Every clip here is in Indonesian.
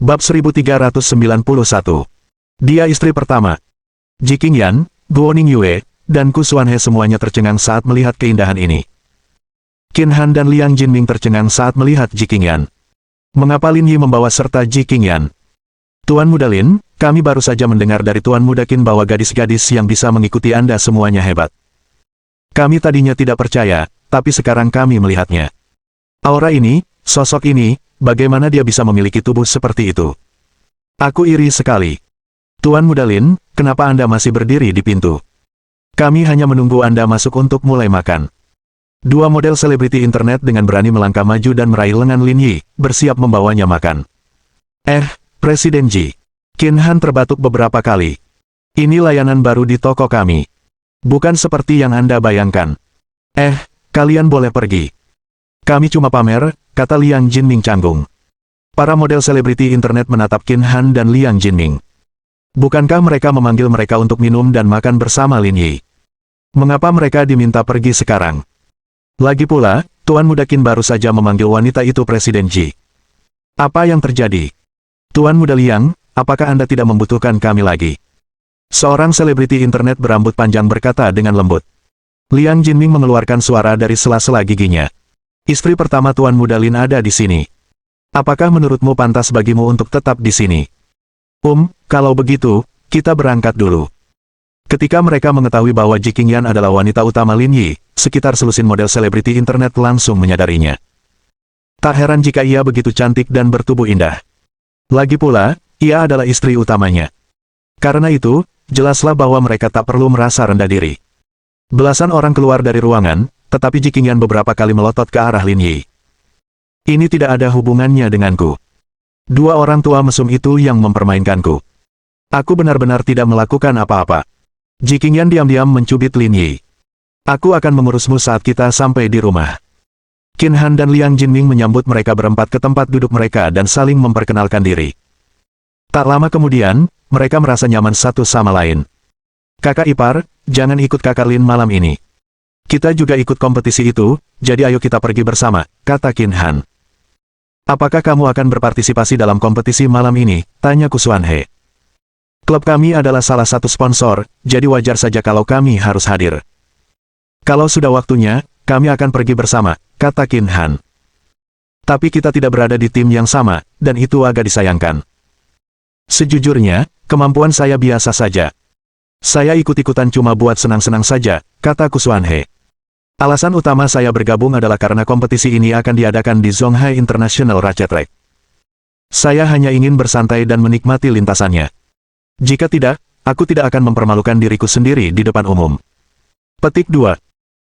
Bab 1391. Dia istri pertama. Ji Qingyan, Guo Ningyue, dan Ku Xuanhe semuanya tercengang saat melihat keindahan ini. Qin Han dan Liang Jinming tercengang saat melihat Ji Qingyan. Mengapa Lin Yi membawa serta Ji Qingyan? Tuan Muda Lin, kami baru saja mendengar dari Tuan Muda Qin bahwa gadis-gadis yang bisa mengikuti Anda semuanya hebat. Kami tadinya tidak percaya, tapi sekarang kami melihatnya. Aura ini, sosok ini, bagaimana dia bisa memiliki tubuh seperti itu? Aku iri sekali. Tuan Muda Lin, kenapa Anda masih berdiri di pintu? Kami hanya menunggu Anda masuk untuk mulai makan. Dua model selebriti internet dengan berani melangkah maju dan meraih lengan Lin Yi, bersiap membawanya makan. Presiden Ji. Qin Han terbatuk beberapa kali. Ini layanan baru di toko kami. Bukan seperti yang Anda bayangkan. Kalian boleh pergi. Kami cuma pamer, kata Liang Jinming canggung. Para model selebriti internet menatap Qin Han dan Liang Jinming. Bukankah mereka memanggil mereka untuk minum dan makan bersama Lin Yi? Mengapa mereka diminta pergi sekarang? Lagi pula, Tuan Muda Qin baru saja memanggil wanita itu Presiden Ji. Apa yang terjadi? Tuan Muda Liang, apakah Anda tidak membutuhkan kami lagi? Seorang selebriti internet berambut panjang berkata dengan lembut. Liang Jinming mengeluarkan suara dari sela-sela giginya. Istri pertama Tuan Muda Lin ada di sini. Apakah menurutmu pantas bagimu untuk tetap di sini? Kalau begitu, kita berangkat dulu. Ketika mereka mengetahui bahwa Ji Qingyan adalah wanita utama Lin Yi, sekitar selusin model selebriti internet langsung menyadarinya. Tak heran jika ia begitu cantik dan bertubuh indah. Lagi pula, ia adalah istri utamanya. Karena itu, jelaslah bahwa mereka tak perlu merasa rendah diri. Belasan orang keluar dari ruangan, tetapi Ji Qingyan beberapa kali melotot ke arah Lin Yi. Ini tidak ada hubungannya denganku. Dua orang tua mesum itu yang mempermainkanku. Aku benar-benar tidak melakukan apa-apa. Ji Qingyan diam-diam mencubit Lin Yi. Aku akan mengurusmu saat kita sampai di rumah. Qin Han dan Liang Jinming menyambut mereka berempat ke tempat duduk mereka dan saling memperkenalkan diri. Tak lama kemudian, mereka merasa nyaman satu sama lain. Kakak ipar, jangan ikut kakak Lin malam ini. Kita juga ikut kompetisi itu, jadi ayo kita pergi bersama, kata Qin Han. Apakah kamu akan berpartisipasi dalam kompetisi malam ini? Tanya Ku Xuanhe. Klub kami adalah salah satu sponsor, jadi wajar saja kalau kami harus hadir. Kalau sudah waktunya, kami akan pergi bersama, kata Qin Han. Tapi kita tidak berada di tim yang sama, dan itu agak disayangkan. Sejujurnya, kemampuan saya biasa saja. Saya ikut-ikutan cuma buat senang-senang saja, kata Ku Xuanhe. Alasan utama saya bergabung adalah karena kompetisi ini akan diadakan di Zhonghai International Ratchet Track. Saya hanya ingin bersantai dan menikmati lintasannya. Jika tidak, aku tidak akan mempermalukan diriku sendiri di depan umum. Petik 2.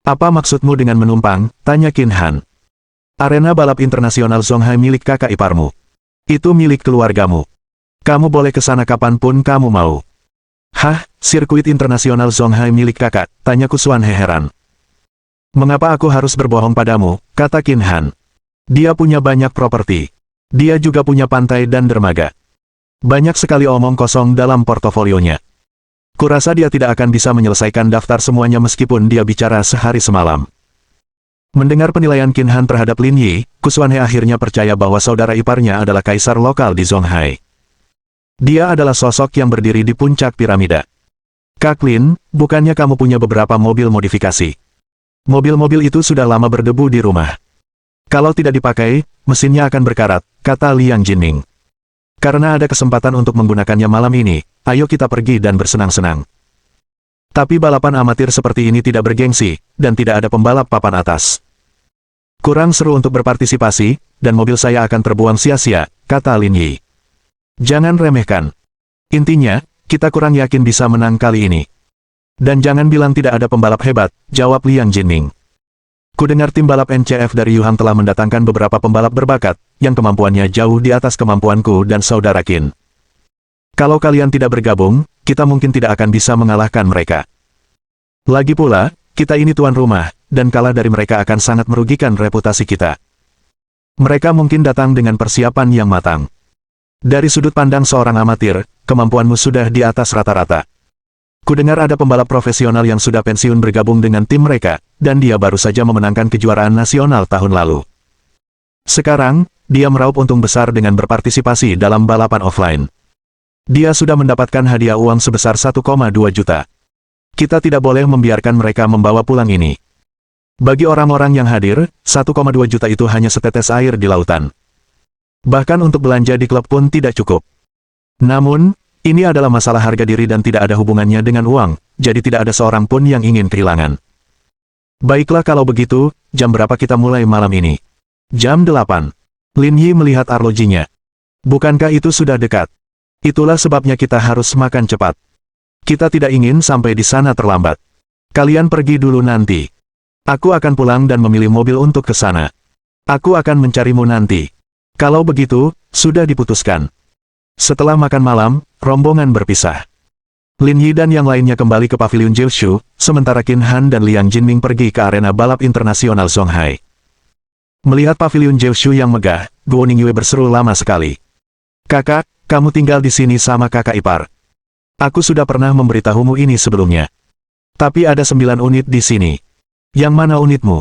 Apa maksudmu dengan menumpang? Tanya Qin Han. Arena balap internasional Zhonghai milik kakak iparmu. Itu milik keluargamu. Kamu boleh ke sana kapanpun kamu mau. Sirkuit internasional Zhonghai milik kakak? Tanya Ku Xuanhe heran. Mengapa aku harus berbohong padamu, kata Qin Han. Dia punya banyak properti. Dia juga punya pantai dan dermaga. Banyak sekali omong kosong dalam portofolionya. Kurasa dia tidak akan bisa menyelesaikan daftar semuanya meskipun dia bicara sehari semalam. Mendengar penilaian Qin Han terhadap Lin Yi, Ku Xuanhe akhirnya percaya bahwa saudara iparnya adalah kaisar lokal di Zhonghai. Dia adalah sosok yang berdiri di puncak piramida. Kak Lin, bukannya kamu punya beberapa mobil modifikasi? Mobil-mobil itu sudah lama berdebu di rumah. Kalau tidak dipakai, mesinnya akan berkarat, kata Liang Jinming. Karena ada kesempatan untuk menggunakannya malam ini, ayo kita pergi dan bersenang-senang. Tapi balapan amatir seperti ini tidak bergengsi, dan tidak ada pembalap papan atas. Kurang seru untuk berpartisipasi, dan mobil saya akan terbuang sia-sia, kata Lin Yi. Jangan remehkan. Intinya, kita kurang yakin bisa menang kali ini. Dan jangan bilang tidak ada pembalap hebat, jawab Liang Jinming. Kudengar tim balap NCF dari Yuhang telah mendatangkan beberapa pembalap berbakat, yang kemampuannya jauh di atas kemampuanku dan saudara Qin. Kalau kalian tidak bergabung, kita mungkin tidak akan bisa mengalahkan mereka. Lagi pula, kita ini tuan rumah, dan kalah dari mereka akan sangat merugikan reputasi kita. Mereka mungkin datang dengan persiapan yang matang. Dari sudut pandang seorang amatir, kemampuanmu sudah di atas rata-rata. Kudengar ada pembalap profesional yang sudah pensiun bergabung dengan tim mereka, dan dia baru saja memenangkan kejuaraan nasional tahun lalu. Sekarang, dia meraup untung besar dengan berpartisipasi dalam balapan offline. Dia sudah mendapatkan hadiah uang sebesar 1,2 juta. Kita tidak boleh membiarkan mereka membawa pulang ini. Bagi orang-orang yang hadir, 1,2 juta itu hanya setetes air di lautan. Bahkan untuk belanja di klub pun tidak cukup. Namun, ini adalah masalah harga diri dan tidak ada hubungannya dengan uang, jadi tidak ada seorang pun yang ingin kehilangan. Baiklah kalau begitu, jam berapa kita mulai malam ini? Jam 8. Lin Yi melihat arlojinya. Bukankah itu sudah dekat? Itulah sebabnya kita harus makan cepat. Kita tidak ingin sampai di sana terlambat. Kalian pergi dulu nanti. Aku akan pulang dan memilih mobil untuk ke sana. Aku akan mencarimu nanti. Kalau begitu, sudah diputuskan. Setelah makan malam, rombongan berpisah. Lin Yi dan yang lainnya kembali ke pavilion Jiushu, sementara Qin Han dan Liang Jinming pergi ke arena balap internasional Zonghai. Melihat pavilion Jiushu yang megah, Guo Ningyue berseru lama sekali. Kakak, kamu tinggal di sini sama kakak ipar. Aku sudah pernah memberitahumu ini sebelumnya. Tapi ada 9 unit di sini. Yang mana unitmu?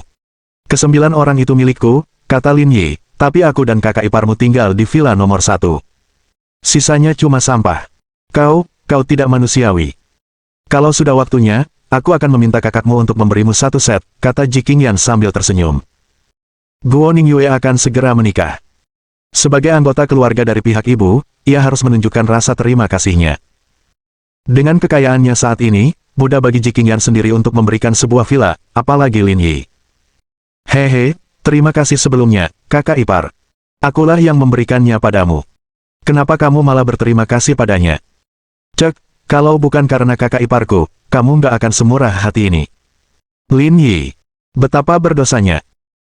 Ke-9 orang itu milikku, kata Lin Yi, tapi aku dan kakak iparmu tinggal di villa nomor 1. Sisanya cuma sampah. Kau tidak manusiawi. Kalau sudah waktunya, aku akan meminta kakakmu untuk memberimu 1 set, kata Ji Qingyan sambil tersenyum. Guo Ningyue akan segera menikah. Sebagai anggota keluarga dari pihak ibu, ia harus menunjukkan rasa terima kasihnya. Dengan kekayaannya saat ini, mudah bagi Ji Qingyan sendiri untuk memberikan sebuah villa, apalagi Lin Yi. Hehe, terima kasih sebelumnya, kakak ipar. Akulah yang memberikannya padamu. Kenapa kamu malah berterima kasih padanya? Cek, kalau bukan karena kakak iparku, kamu nggak akan semurah hati ini. Lin Yi. Betapa berdosanya.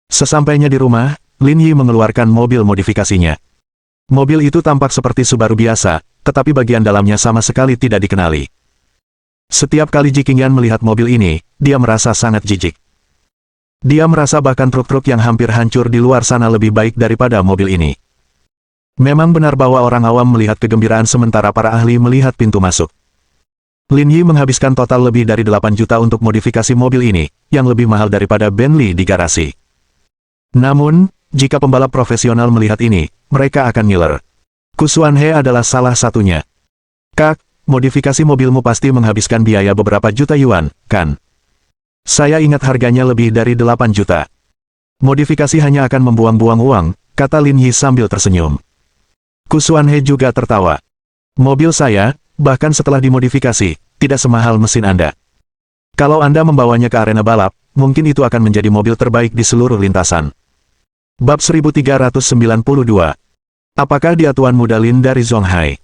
Sesampainya di rumah, Lin Yi mengeluarkan mobil modifikasinya. Mobil itu tampak seperti Subaru biasa, tetapi bagian dalamnya sama sekali tidak dikenali. Setiap kali Ji Qingyan melihat mobil ini, dia merasa sangat jijik. Dia merasa bahkan truk-truk yang hampir hancur di luar sana lebih baik daripada mobil ini. Memang benar bahwa orang awam melihat kegembiraan sementara para ahli melihat pintu masuk. Lin Yi menghabiskan total lebih dari 8 juta untuk modifikasi mobil ini, yang lebih mahal daripada Bentley di garasi. Namun, jika pembalap profesional melihat ini, mereka akan ngiler. Kusuan He adalah salah satunya. Kak, modifikasi mobilmu pasti menghabiskan biaya beberapa juta yuan, kan? Saya ingat harganya lebih dari 8 juta. Modifikasi hanya akan membuang-buang uang, kata Lin Yi sambil tersenyum. Kusuan He juga tertawa. Mobil saya, bahkan setelah dimodifikasi, tidak semahal mesin Anda. Kalau Anda membawanya ke arena balap, mungkin itu akan menjadi mobil terbaik di seluruh lintasan. Bab 1392. Apakah dia Tuan Muda Lin dari Zonghai?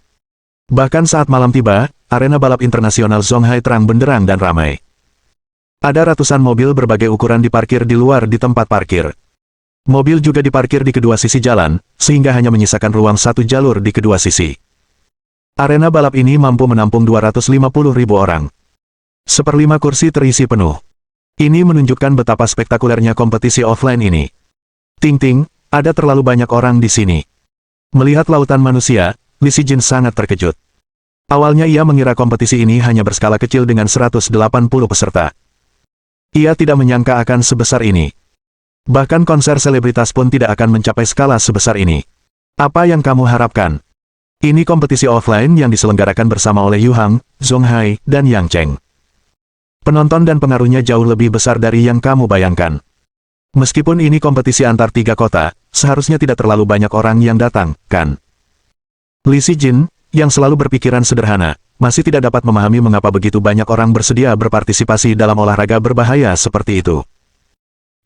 Bahkan saat malam tiba, arena balap internasional Zonghai terang benderang dan ramai. Ada ratusan mobil berbagai ukuran diparkir di luar di tempat parkir. Mobil juga diparkir di kedua sisi jalan, sehingga hanya menyisakan ruang satu jalur di kedua sisi. Arena balap ini mampu menampung 250.000 orang. 1/5 kursi terisi penuh. Ini menunjukkan betapa spektakulernya kompetisi offline ini. Ting-ting, ada terlalu banyak orang di sini. Melihat lautan manusia, Li Sijin sangat terkejut. Awalnya ia mengira kompetisi ini hanya berskala kecil dengan 180 peserta. Ia tidak menyangka akan sebesar ini. Bahkan konser selebritas pun tidak akan mencapai skala sebesar ini. Apa yang kamu harapkan? Ini kompetisi offline yang diselenggarakan bersama oleh Yu Hang, Zonghai, dan Yang Cheng. Penonton dan pengaruhnya jauh lebih besar dari yang kamu bayangkan. Meskipun ini kompetisi antar 3 kota, seharusnya tidak terlalu banyak orang yang datang, kan? Li Sijin, yang selalu berpikiran sederhana, masih tidak dapat memahami mengapa begitu banyak orang bersedia berpartisipasi dalam olahraga berbahaya seperti itu.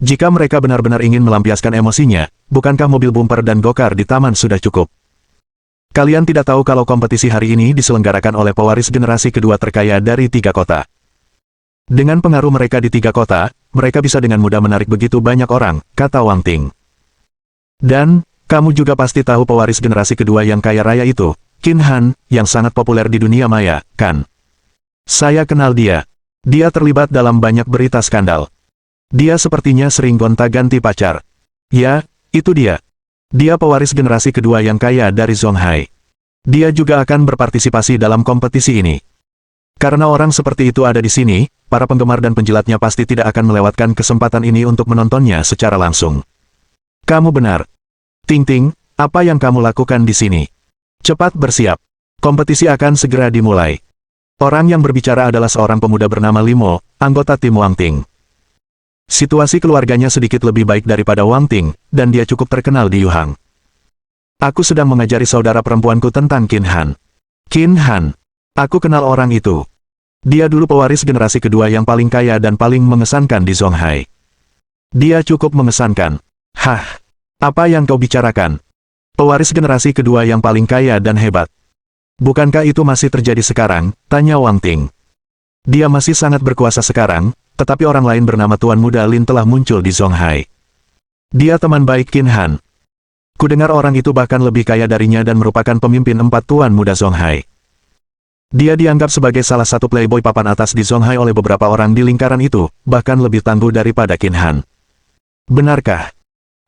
Jika mereka benar-benar ingin melampiaskan emosinya, bukankah mobil bumper dan gokar di taman sudah cukup? Kalian tidak tahu kalau kompetisi hari ini diselenggarakan oleh pewaris generasi kedua terkaya dari 3 kota. Dengan pengaruh mereka di 3 kota, mereka bisa dengan mudah menarik begitu banyak orang, kata Wang Ting. Dan, kamu juga pasti tahu pewaris generasi kedua yang kaya raya itu, Qin Han, yang sangat populer di dunia maya, kan? Saya kenal dia. Dia terlibat dalam banyak berita skandal. Dia sepertinya sering gonta-ganti pacar. Ya, itu dia. Dia pewaris generasi kedua yang kaya dari Zonghai. Dia juga akan berpartisipasi dalam kompetisi ini. Karena orang seperti itu ada di sini, para penggemar dan penjilatnya pasti tidak akan melewatkan kesempatan ini untuk menontonnya secara langsung. Kamu benar. Ting Ting, apa yang kamu lakukan di sini? Cepat bersiap. Kompetisi akan segera dimulai. Orang yang berbicara adalah seorang pemuda bernama Limo, anggota tim Wang Ting. Situasi keluarganya sedikit lebih baik daripada Wang Ting, dan dia cukup terkenal di Yuhang. Aku sedang mengajari saudara perempuanku tentang Qin Han. Qin Han. Aku kenal orang itu. Dia dulu pewaris generasi kedua yang paling kaya dan paling mengesankan di Zonghai. Dia cukup mengesankan. Hah? Apa yang kau bicarakan? Pewaris generasi kedua yang paling kaya dan hebat. Bukankah itu masih terjadi sekarang? Tanya Wang Ting. Dia masih sangat berkuasa sekarang, tetapi orang lain bernama Tuan Muda Lin telah muncul di Zonghai. Dia teman baik Qin Han. Kudengar orang itu bahkan lebih kaya darinya dan merupakan pemimpin 4 Tuan Muda Zonghai. Dia dianggap sebagai salah satu playboy papan atas di Zonghai oleh beberapa orang di lingkaran itu, bahkan lebih tangguh daripada Qin Han. Benarkah?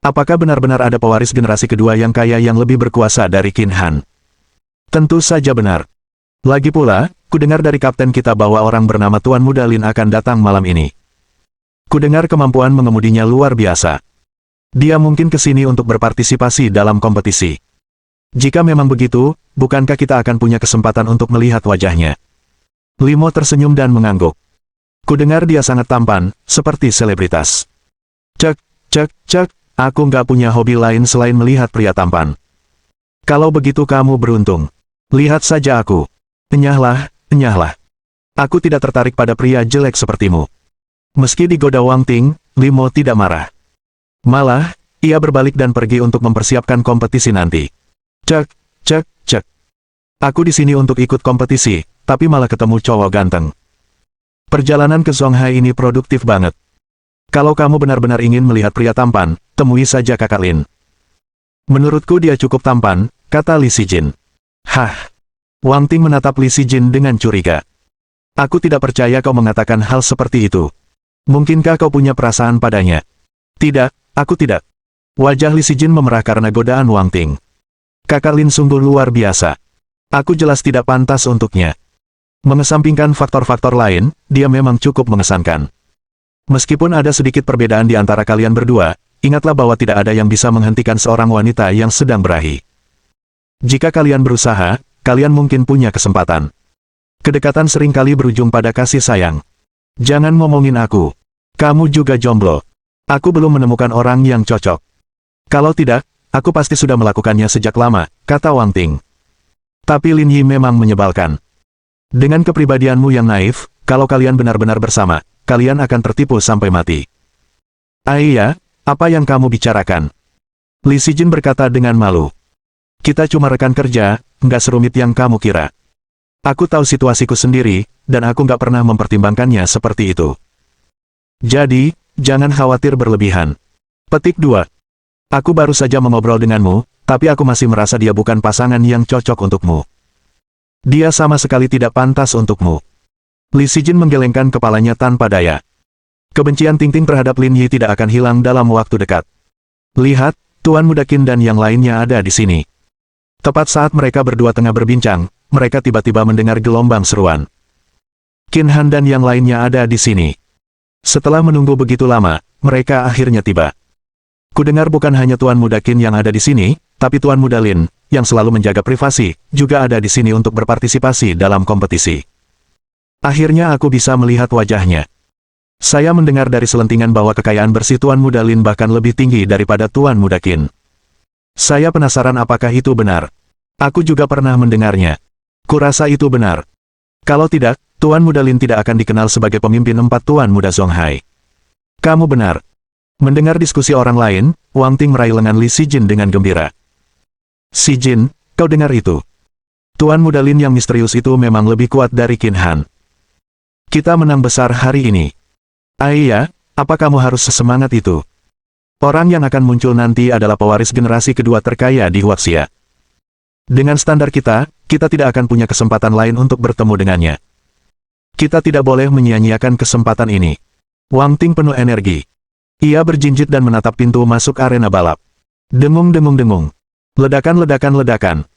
Apakah benar-benar ada pewaris generasi kedua yang kaya yang lebih berkuasa dari Qin Han? Tentu saja benar. Lagi pula, kudengar dari kapten kita bahwa orang bernama Tuan Muda Lin akan datang malam ini. Kudengar kemampuan mengemudinya luar biasa. Dia mungkin ke sini untuk berpartisipasi dalam kompetisi. Jika memang begitu, bukankah kita akan punya kesempatan untuk melihat wajahnya? Limo tersenyum dan mengangguk. Kudengar dia sangat tampan, seperti selebritas. Cek, cek, cek, aku nggak punya hobi lain selain melihat pria tampan. Kalau begitu kamu beruntung. Lihat saja aku. Enyahlah, enyahlah. Aku tidak tertarik pada pria jelek sepertimu. Meski digoda Wang Ting, Limo tidak marah. Malah, ia berbalik dan pergi untuk mempersiapkan kompetisi nanti. Cek, cek, cek. Aku di sini untuk ikut kompetisi, tapi malah ketemu cowok ganteng. Perjalanan ke Zonghai ini produktif banget. Kalau kamu benar-benar ingin melihat pria tampan, temui saja Kakak Lin. Menurutku dia cukup tampan, kata Li Sijin. Hah? Wang Ting menatap Li Sijin dengan curiga. Aku tidak percaya kau mengatakan hal seperti itu. Mungkinkah kau punya perasaan padanya? Tidak, aku tidak. Wajah Li Sijin memerah karena godaan Wang Ting. Kakak Lin sungguh luar biasa. Aku jelas tidak pantas untuknya. Mengesampingkan faktor-faktor lain, dia memang cukup mengesankan. Meskipun ada sedikit perbedaan di antara kalian berdua, ingatlah bahwa tidak ada yang bisa menghentikan seorang wanita yang sedang berahi. Jika kalian berusaha, kalian mungkin punya kesempatan. Kedekatan seringkali berujung pada kasih sayang. Jangan ngomongin aku. Kamu juga jomblo. Aku belum menemukan orang yang cocok. Kalau tidak, aku pasti sudah melakukannya sejak lama, kata Wang Ting. Tapi Lin Yi memang menyebalkan. Dengan kepribadianmu yang naif, kalau kalian benar-benar bersama, kalian akan tertipu sampai mati. Iya, apa yang kamu bicarakan? Li Sijin berkata dengan malu. Kita cuma rekan kerja, nggak serumit yang kamu kira. Aku tahu situasiku sendiri, dan aku nggak pernah mempertimbangkannya seperti itu. Jadi, jangan khawatir berlebihan. Petik 2. Aku baru saja mengobrol denganmu, tapi aku masih merasa dia bukan pasangan yang cocok untukmu. Dia sama sekali tidak pantas untukmu. Li Sijin menggelengkan kepalanya tanpa daya. Kebencian Ting Ting terhadap Lin Yi tidak akan hilang dalam waktu dekat. Lihat, Tuan Muda Qin dan yang lainnya ada di sini. Tepat saat mereka berdua tengah berbincang, mereka tiba-tiba mendengar gelombang seruan. Qin Han dan yang lainnya ada di sini. Setelah menunggu begitu lama, mereka akhirnya tiba. Kudengar bukan hanya Tuan Muda Qin yang ada di sini, tapi Tuan Muda Lin, yang selalu menjaga privasi, juga ada di sini untuk berpartisipasi dalam kompetisi. Akhirnya aku bisa melihat wajahnya. Saya mendengar dari selentingan bahwa kekayaan bersih Tuan Muda Lin bahkan lebih tinggi daripada Tuan Muda Qin. Saya penasaran apakah itu benar. Aku juga pernah mendengarnya. Kurasa itu benar. Kalau tidak, Tuan Muda Lin tidak akan dikenal sebagai pemimpin 4 Tuan Muda Zonghai. Kamu benar. Mendengar diskusi orang lain, Wang Ting meraih lengan Li Sijin dengan gembira. Sijin, kau dengar itu? Tuan Muda Lin yang misterius itu memang lebih kuat dari Qin Han. Kita menang besar hari ini. Iya, apa kamu harus sesemangat itu? Orang yang akan muncul nanti adalah pewaris generasi kedua terkaya di Huaxia. Dengan standar kita, kita tidak akan punya kesempatan lain untuk bertemu dengannya. Kita tidak boleh menyia-nyiakan kesempatan ini. Wang Ting penuh energi. Ia berjinjit dan menatap pintu masuk arena balap. Dengung-dengung-dengung. Ledakan-ledakan-ledakan.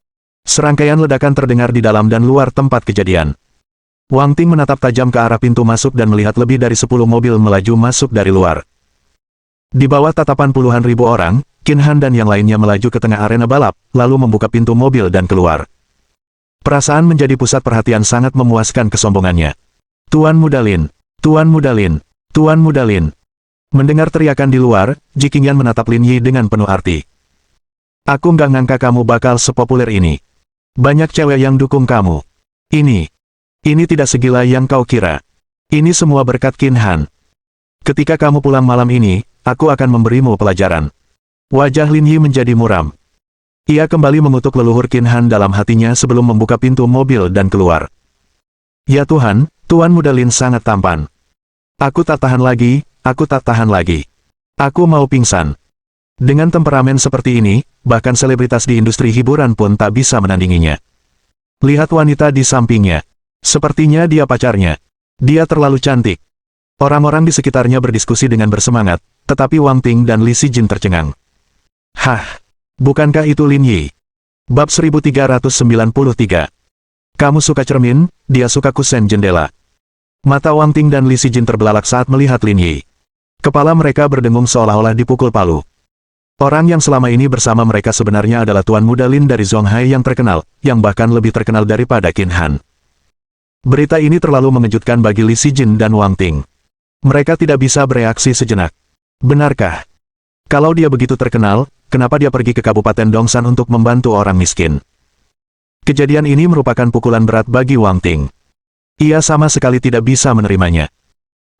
Serangkaian ledakan terdengar di dalam dan luar tempat kejadian. Wang Ting menatap tajam ke arah pintu masuk dan melihat lebih dari 10 mobil melaju masuk dari luar. Di bawah tatapan puluhan ribu orang, Qin Han dan yang lainnya melaju ke tengah arena balap, lalu membuka pintu mobil dan keluar. Perasaan menjadi pusat perhatian sangat memuaskan kesombongannya. Tuan Muda Lin, Tuan Muda Lin, Tuan Muda Lin. Mendengar teriakan di luar, Ji Qingyan menatap Lin Yi dengan penuh arti. Aku nggak ngangka kamu bakal sepopuler ini. Banyak cewek yang dukung kamu. Ini tidak segila yang kau kira. Ini semua berkat Qin Han. Ketika kamu pulang malam ini, aku akan memberimu pelajaran. Wajah Lin Yi menjadi muram. Ia kembali mengutuk leluhur Qin Han dalam hatinya sebelum membuka pintu mobil dan keluar. Ya Tuhan, Tuan Muda Lin sangat tampan. Aku tak tahan lagi, aku tak tahan lagi. Aku mau pingsan. Dengan temperamen seperti ini, bahkan selebritas di industri hiburan pun tak bisa menandinginya. Lihat wanita di sampingnya. Sepertinya dia pacarnya. Dia terlalu cantik. Orang-orang di sekitarnya berdiskusi dengan bersemangat, tetapi Wang Ting dan Li Sijin tercengang. Hah, bukankah itu Lin Yi? Bab 1393. Kamu suka cermin, dia suka kusen jendela. Mata Wang Ting dan Li Sijin terbelalak saat melihat Lin Yi. Kepala mereka berdengung seolah-olah dipukul palu. Orang yang selama ini bersama mereka sebenarnya adalah Tuan Muda Lin dari Zonghai yang terkenal, yang bahkan lebih terkenal daripada Qin Han. Berita ini terlalu mengejutkan bagi Li Sijin dan Wang Ting. Mereka tidak bisa bereaksi sejenak. Benarkah? Kalau dia begitu terkenal, kenapa dia pergi ke Kabupaten Dongsan untuk membantu orang miskin? Kejadian ini merupakan pukulan berat bagi Wang Ting. Ia sama sekali tidak bisa menerimanya.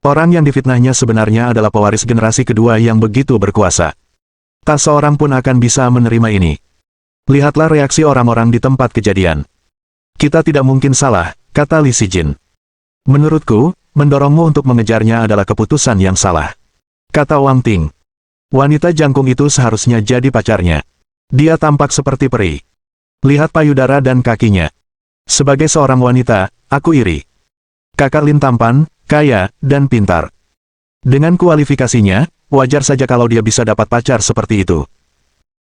Orang yang difitnahnya sebenarnya adalah pewaris generasi kedua yang begitu berkuasa. Tak seorang pun akan bisa menerima ini. Lihatlah reaksi orang-orang di tempat kejadian. Kita tidak mungkin salah, kata Li Sijin. Menurutku, mendorongmu untuk mengejarnya adalah keputusan yang salah, kata Wang Ting. Wanita jangkung itu seharusnya jadi pacarnya. Dia tampak seperti peri. Lihat payudara dan kakinya. Sebagai seorang wanita, aku iri. Kakak Lin tampan, kaya, dan pintar. Dengan kualifikasinya, wajar saja kalau dia bisa dapat pacar seperti itu.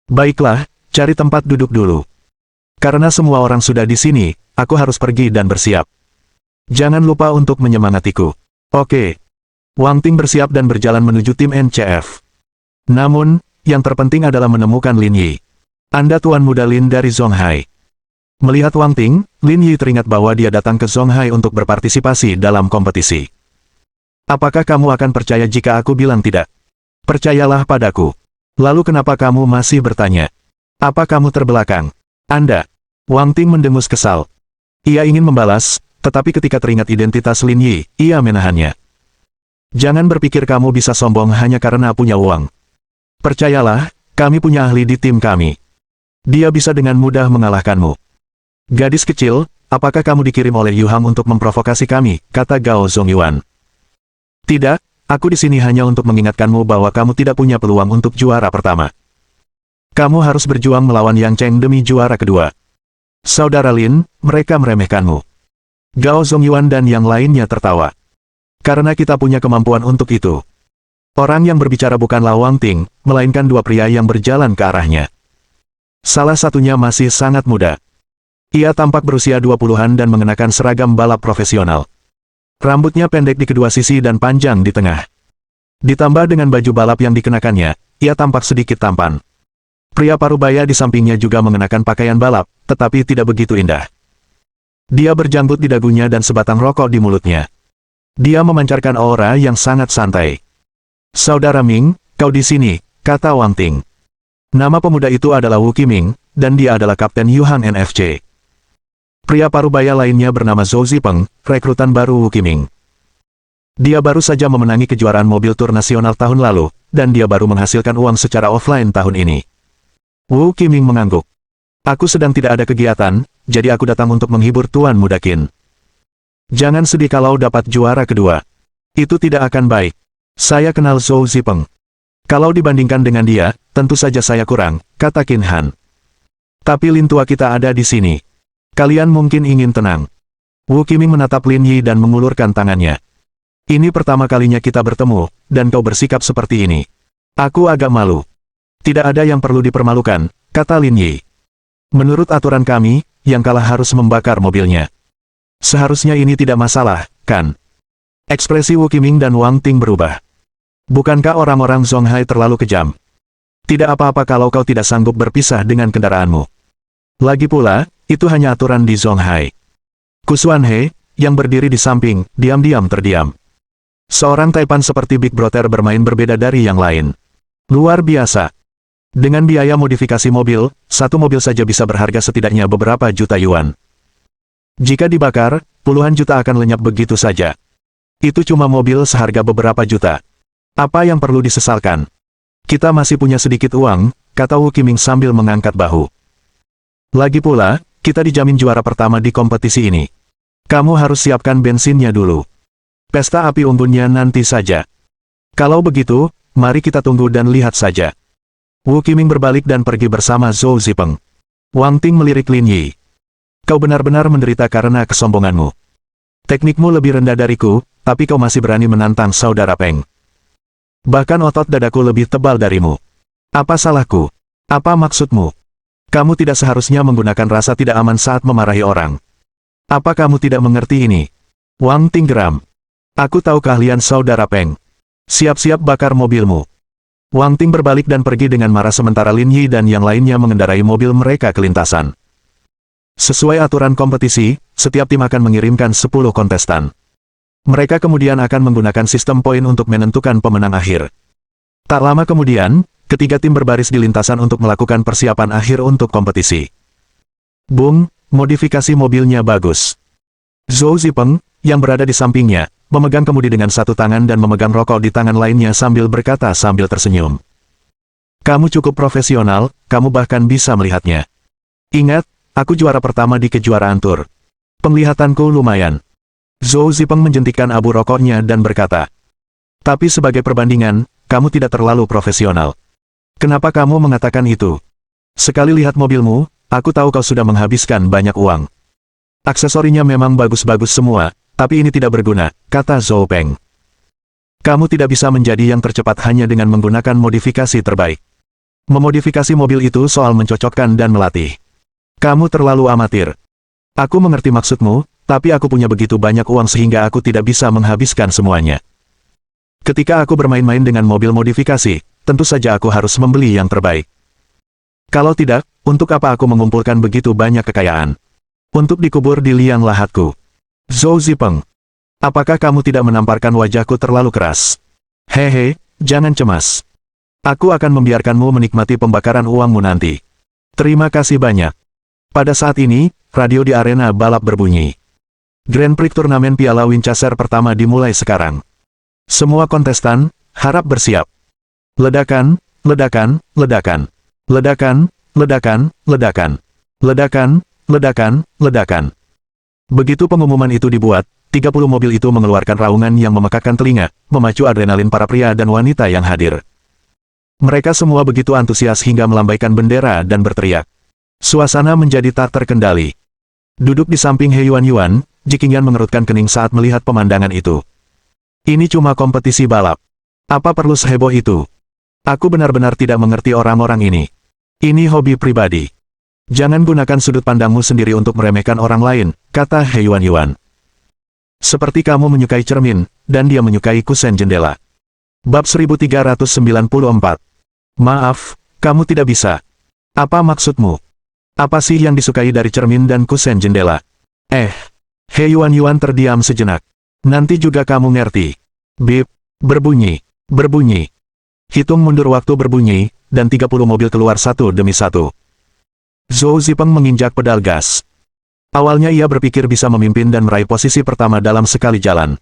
Baiklah, cari tempat duduk dulu. Karena semua orang sudah di sini, aku harus pergi dan bersiap. Jangan lupa untuk menyemangatiku. Oke. Wang Ting bersiap dan berjalan menuju tim NCF. Namun, yang terpenting adalah menemukan Lin Yi. Anda Tuan Muda Lin dari Zonghai. Melihat Wang Ting, Lin Yi teringat bahwa dia datang ke Zonghai untuk berpartisipasi dalam kompetisi. Apakah kamu akan percaya jika aku bilang tidak? Percayalah padaku. Lalu kenapa kamu masih bertanya? Apa kamu terbelakang? Anda. Wang Ting mendengus kesal. Ia ingin membalas, tetapi ketika teringat identitas Lin Yi, ia menahannya. Jangan berpikir kamu bisa sombong hanya karena punya uang. Percayalah, kami punya ahli di tim kami. Dia bisa dengan mudah mengalahkanmu. Gadis kecil, apakah kamu dikirim oleh Yu Hang untuk memprovokasi kami, kata Gao Zongyuan. Tidak, aku di sini hanya untuk mengingatkanmu bahwa kamu tidak punya peluang untuk juara pertama. Kamu harus berjuang melawan Yang Cheng demi juara kedua. Saudara Lin, mereka meremehkanmu. Gao Zongyuan dan yang lainnya tertawa. Karena kita punya kemampuan untuk itu. Orang yang berbicara bukanlah Wang Ting, melainkan dua pria yang berjalan ke arahnya. Salah satunya masih sangat muda. Ia tampak berusia 20-an dan mengenakan seragam balap profesional. Rambutnya pendek di kedua sisi dan panjang di tengah. Ditambah dengan baju balap yang dikenakannya, ia tampak sedikit tampan. Pria parubaya di sampingnya juga mengenakan pakaian balap, tetapi tidak begitu indah. Dia berjanggut di dagunya dan sebatang rokok di mulutnya. Dia memancarkan aura yang sangat santai. Saudara Ming, kau di sini, kata Wang Ting. Nama pemuda itu adalah Wu Qiming, dan dia adalah Kapten Yu Hang NFC. Pria parubaya lainnya bernama Zhou Zipeng, rekrutan baru Wu Qiming. Dia baru saja memenangi kejuaraan mobil tur nasional tahun lalu, dan dia baru menghasilkan uang secara offline tahun ini. Wu Qiming mengangguk. Aku sedang tidak ada kegiatan, jadi aku datang untuk menghibur Tuan Muda Qin. Jangan sedih kalau dapat juara kedua. Itu tidak akan baik. Saya kenal Zhou Zipeng. Kalau dibandingkan dengan dia, tentu saja saya kurang, kata Qin Han. Tapi Lin tua kita ada di sini. Kalian mungkin ingin tenang. Wu Qiming menatap Lin Yi dan mengulurkan tangannya. Ini pertama kalinya kita bertemu, dan kau bersikap seperti ini. Aku agak malu. Tidak ada yang perlu dipermalukan, kata Lin Yi. Menurut aturan kami, yang kalah harus membakar mobilnya. Seharusnya ini tidak masalah, kan? Ekspresi Wu Qiming dan Wang Ting berubah. Bukankah orang-orang Zonghai terlalu kejam? Tidak apa-apa kalau kau tidak sanggup berpisah dengan kendaraanmu. Lagi pula, itu hanya aturan di Zonghai. Kusuanhe, yang berdiri di samping, diam-diam terdiam. Seorang taipan seperti Big Brother bermain berbeda dari yang lain. Luar biasa. Dengan biaya modifikasi mobil, satu mobil saja bisa berharga setidaknya beberapa juta yuan. Jika dibakar, puluhan juta akan lenyap begitu saja. Itu cuma mobil seharga beberapa juta. Apa yang perlu disesalkan? Kita masih punya sedikit uang, kata Wu Qiming sambil mengangkat bahu. Lagi pula, kita dijamin juara pertama di kompetisi ini. Kamu harus siapkan bensinnya dulu. Pesta api unggunnya nanti saja. Kalau begitu, mari kita tunggu dan lihat saja. Wu Qiming berbalik dan pergi bersama Zhou Zipeng. Wang Ting melirik Lin Yi. Kau benar-benar menderita karena kesombonganmu. Teknikmu lebih rendah dariku, tapi kau masih berani menantang saudara Peng. Bahkan otot dadaku lebih tebal darimu. Apa salahku? Apa maksudmu? Kamu tidak seharusnya menggunakan rasa tidak aman saat memarahi orang. Apa kamu tidak mengerti ini? Wang Ting geram. Aku tahu keahlian saudara Peng. Siap-siap bakar mobilmu. Wang Ting berbalik dan pergi dengan marah sementara Lin Yi dan yang lainnya mengendarai mobil mereka ke lintasan. Sesuai aturan kompetisi, setiap tim akan mengirimkan 10 kontestan. Mereka kemudian akan menggunakan sistem poin untuk menentukan pemenang akhir. Tak lama kemudian, ketiga tim berbaris di lintasan untuk melakukan persiapan akhir untuk kompetisi. Bung, modifikasi mobilnya bagus. Zhou Zipeng, yang berada di sampingnya, memegang kemudi dengan satu tangan dan memegang rokok di tangan lainnya sambil berkata sambil tersenyum. Kamu cukup profesional, kamu bahkan bisa melihatnya. Ingat, aku juara pertama di kejuaraan tur. Penglihatanku lumayan. Zhou Zipeng menjentikkan abu rokoknya dan berkata, tapi sebagai perbandingan, kamu tidak terlalu profesional. Kenapa kamu mengatakan itu? Sekali lihat mobilmu, aku tahu kau sudah menghabiskan banyak uang. Aksesorinya memang bagus-bagus semua, tapi ini tidak berguna, kata Zhou Peng. Kamu tidak bisa menjadi yang tercepat hanya dengan menggunakan modifikasi terbaik. Memodifikasi mobil itu soal mencocokkan dan melatih. Kamu terlalu amatir. Aku mengerti maksudmu, tapi aku punya begitu banyak uang sehingga aku tidak bisa menghabiskan semuanya. Ketika aku bermain-main dengan mobil modifikasi, tentu saja aku harus membeli yang terbaik. Kalau tidak, untuk apa aku mengumpulkan begitu banyak kekayaan? Untuk dikubur di liang lahatku. Zhou Zipeng, apakah kamu tidak menamparkan wajahku terlalu keras? Hehe, jangan cemas. Aku akan membiarkanmu menikmati pembakaran uangmu nanti. Terima kasih banyak. Pada saat ini, radio di arena balap berbunyi. Grand Prix turnamen Piala Winchester pertama dimulai sekarang. Semua kontestan, harap bersiap. Ledakan, ledakan, ledakan. Ledakan, ledakan, ledakan. Ledakan, ledakan, ledakan. Begitu pengumuman itu dibuat, 30 mobil itu mengeluarkan raungan yang memekakkan telinga, memacu adrenalin para pria dan wanita yang hadir. Mereka semua begitu antusias hingga melambaikan bendera dan berteriak. Suasana menjadi tak terkendali. Duduk di samping He Yuan, Jiqingyan mengerutkan kening saat melihat pemandangan itu. Ini cuma kompetisi balap. Apa perlu seheboh itu? Aku benar-benar tidak mengerti orang-orang ini. Ini hobi pribadi. Jangan gunakan sudut pandangmu sendiri untuk meremehkan orang lain, kata He Yuan. Seperti kamu menyukai cermin, dan dia menyukai kusen jendela. Bab 1394. Maaf, kamu tidak bisa. Apa maksudmu? Apa sih yang disukai dari cermin dan kusen jendela? He Yuan terdiam sejenak. Nanti juga kamu ngerti. Bip, berbunyi, berbunyi. Hitung mundur waktu berbunyi, dan 30 mobil keluar satu demi satu. Zhou Zipeng menginjak pedal gas. Awalnya ia berpikir bisa memimpin dan meraih posisi pertama dalam sekali jalan.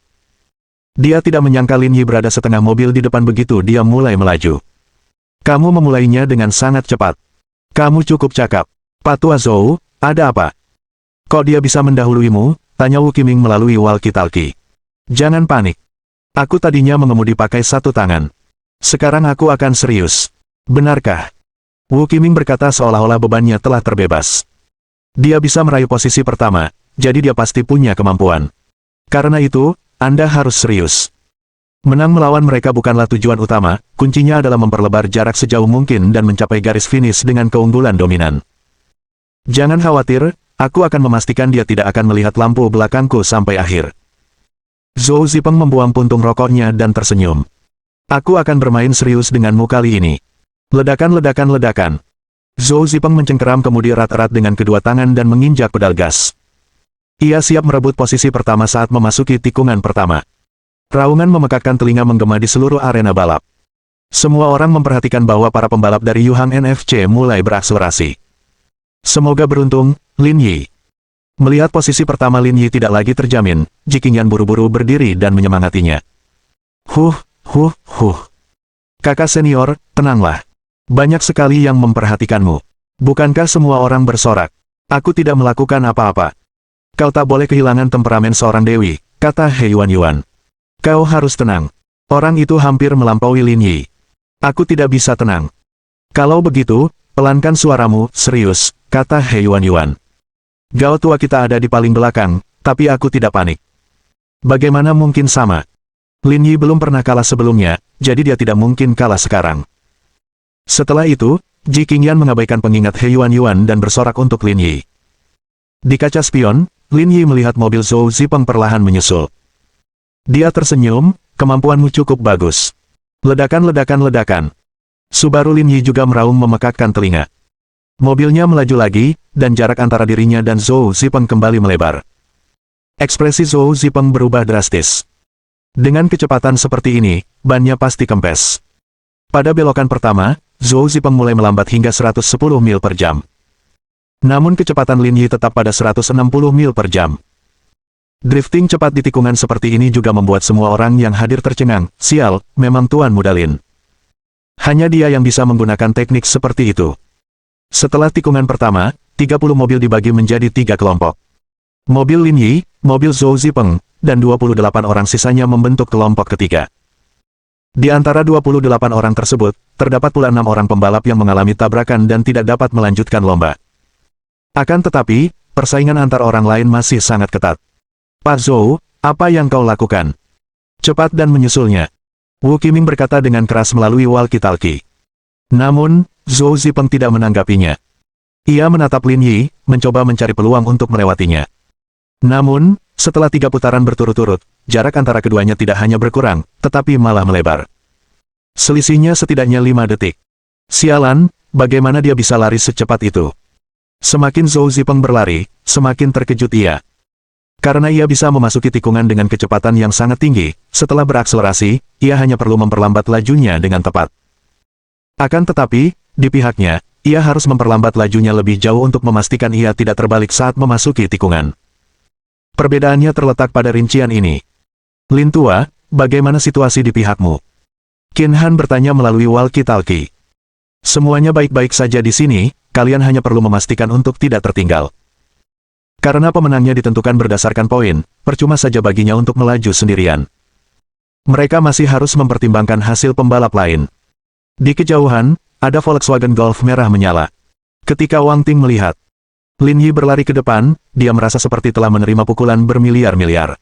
Dia tidak menyangka Lin Yi berada setengah mobil di depan begitu dia mulai melaju. Kamu memulainya dengan sangat cepat. Kamu cukup cakap. Patua Zhou, ada apa? Kok dia bisa mendahuluimu? Tanya Wu Qiming melalui walkie-talkie. Jangan panik. Aku tadinya mengemudi pakai satu tangan. Sekarang aku akan serius. Benarkah? Wu Qiming berkata seolah-olah bebannya telah terbebas. Dia bisa meraih posisi pertama, jadi dia pasti punya kemampuan. Karena itu, Anda harus serius. Menang melawan mereka bukanlah tujuan utama, kuncinya adalah memperlebar jarak sejauh mungkin dan mencapai garis finish dengan keunggulan dominan. Jangan khawatir, aku akan memastikan dia tidak akan melihat lampu belakangku sampai akhir. Zhou Zipeng membuang puntung rokoknya dan tersenyum. Aku akan bermain serius denganmu kali ini. Ledakan. Zhou Zipeng mencengkeram kemudi erat-erat dengan kedua tangan dan menginjak pedal gas. Ia siap merebut posisi pertama saat memasuki tikungan pertama. Raungan memekakkan telinga menggema di seluruh arena balap. Semua orang memperhatikan bahwa para pembalap dari Yuhang NFC mulai berakselerasi. Semoga beruntung, Lin Yi. Melihat posisi pertama Lin Yi tidak lagi terjamin, Ji Qingyan buru-buru berdiri dan menyemangatinya. Huh. Kakak senior, tenanglah. Banyak sekali yang memperhatikanmu. Bukankah semua orang bersorak? Aku tidak melakukan apa-apa. Kau tak boleh kehilangan temperamen seorang dewi, kata He Yuan. Kau harus tenang. Orang itu hampir melampaui Lin Yi. Aku tidak bisa tenang. Kalau begitu, pelankan suaramu, serius, kata He Yuan. Gao tua kita ada di paling belakang, tapi aku tidak panik. Bagaimana mungkin sama? Lin Yi belum pernah kalah sebelumnya, jadi dia tidak mungkin kalah sekarang. Setelah itu, Ji Qingyan mengabaikan pengingat He Yuan dan bersorak untuk Lin Yi. Di kaca spion, Lin Yi melihat mobil Zhou Zipeng perlahan menyusul. Dia tersenyum, kemampuanmu cukup bagus. Ledakan. Subaru Lin Yi juga meraung memekakkan telinga. Mobilnya melaju lagi, dan jarak antara dirinya dan Zhou Zipeng kembali melebar. Ekspresi Zhou Zipeng berubah drastis. Dengan kecepatan seperti ini, bannya pasti kempes. Pada belokan pertama, Zhou Zipeng mulai melambat hingga 110 mil per jam. Namun kecepatan Lin Yi tetap pada 160 mil per jam. Drifting cepat di tikungan seperti ini juga membuat semua orang yang hadir tercengang. Sial, memang Tuan Muda Lin. Hanya dia yang bisa menggunakan teknik seperti itu. Setelah tikungan pertama, 30 mobil dibagi menjadi 3 kelompok. Mobil Lin Yi, mobil Zhou Zipeng, dan 28 orang sisanya membentuk kelompok ketiga. Di antara 28 orang tersebut, terdapat pula 6 orang pembalap yang mengalami tabrakan dan tidak dapat melanjutkan lomba. Akan tetapi, persaingan antar orang lain masih sangat ketat. Pak Zhou, apa yang kau lakukan? Cepat dan menyusulnya. Wu Qiming berkata dengan keras melalui walkie-talkie. Namun, Zhou Zipeng tidak menanggapinya. Ia menatap Lin Yi, mencoba mencari peluang untuk melewatinya. Namun, setelah 3 putaran berturut-turut, jarak antara keduanya tidak hanya berkurang, tetapi malah melebar. Selisihnya setidaknya 5 detik. Sialan, bagaimana dia bisa lari secepat itu? Semakin Zhou Zipeng berlari, semakin terkejut ia. Karena ia bisa memasuki tikungan dengan kecepatan yang sangat tinggi, setelah berakselerasi, ia hanya perlu memperlambat lajunya dengan tepat. Akan tetapi, di pihaknya, ia harus memperlambat lajunya lebih jauh untuk memastikan ia tidak terbalik saat memasuki tikungan. Perbedaannya terletak pada rincian ini. Lin tua, bagaimana situasi di pihakmu? Qin Han bertanya melalui walkie-talkie. Semuanya baik-baik saja di sini, kalian hanya perlu memastikan untuk tidak tertinggal. Karena pemenangnya ditentukan berdasarkan poin, percuma saja baginya untuk melaju sendirian. Mereka masih harus mempertimbangkan hasil pembalap lain. Di kejauhan, ada Volkswagen Golf merah menyala. Ketika Wang Ting melihat Lin Yi berlari ke depan, dia merasa seperti telah menerima pukulan bermiliar-miliar.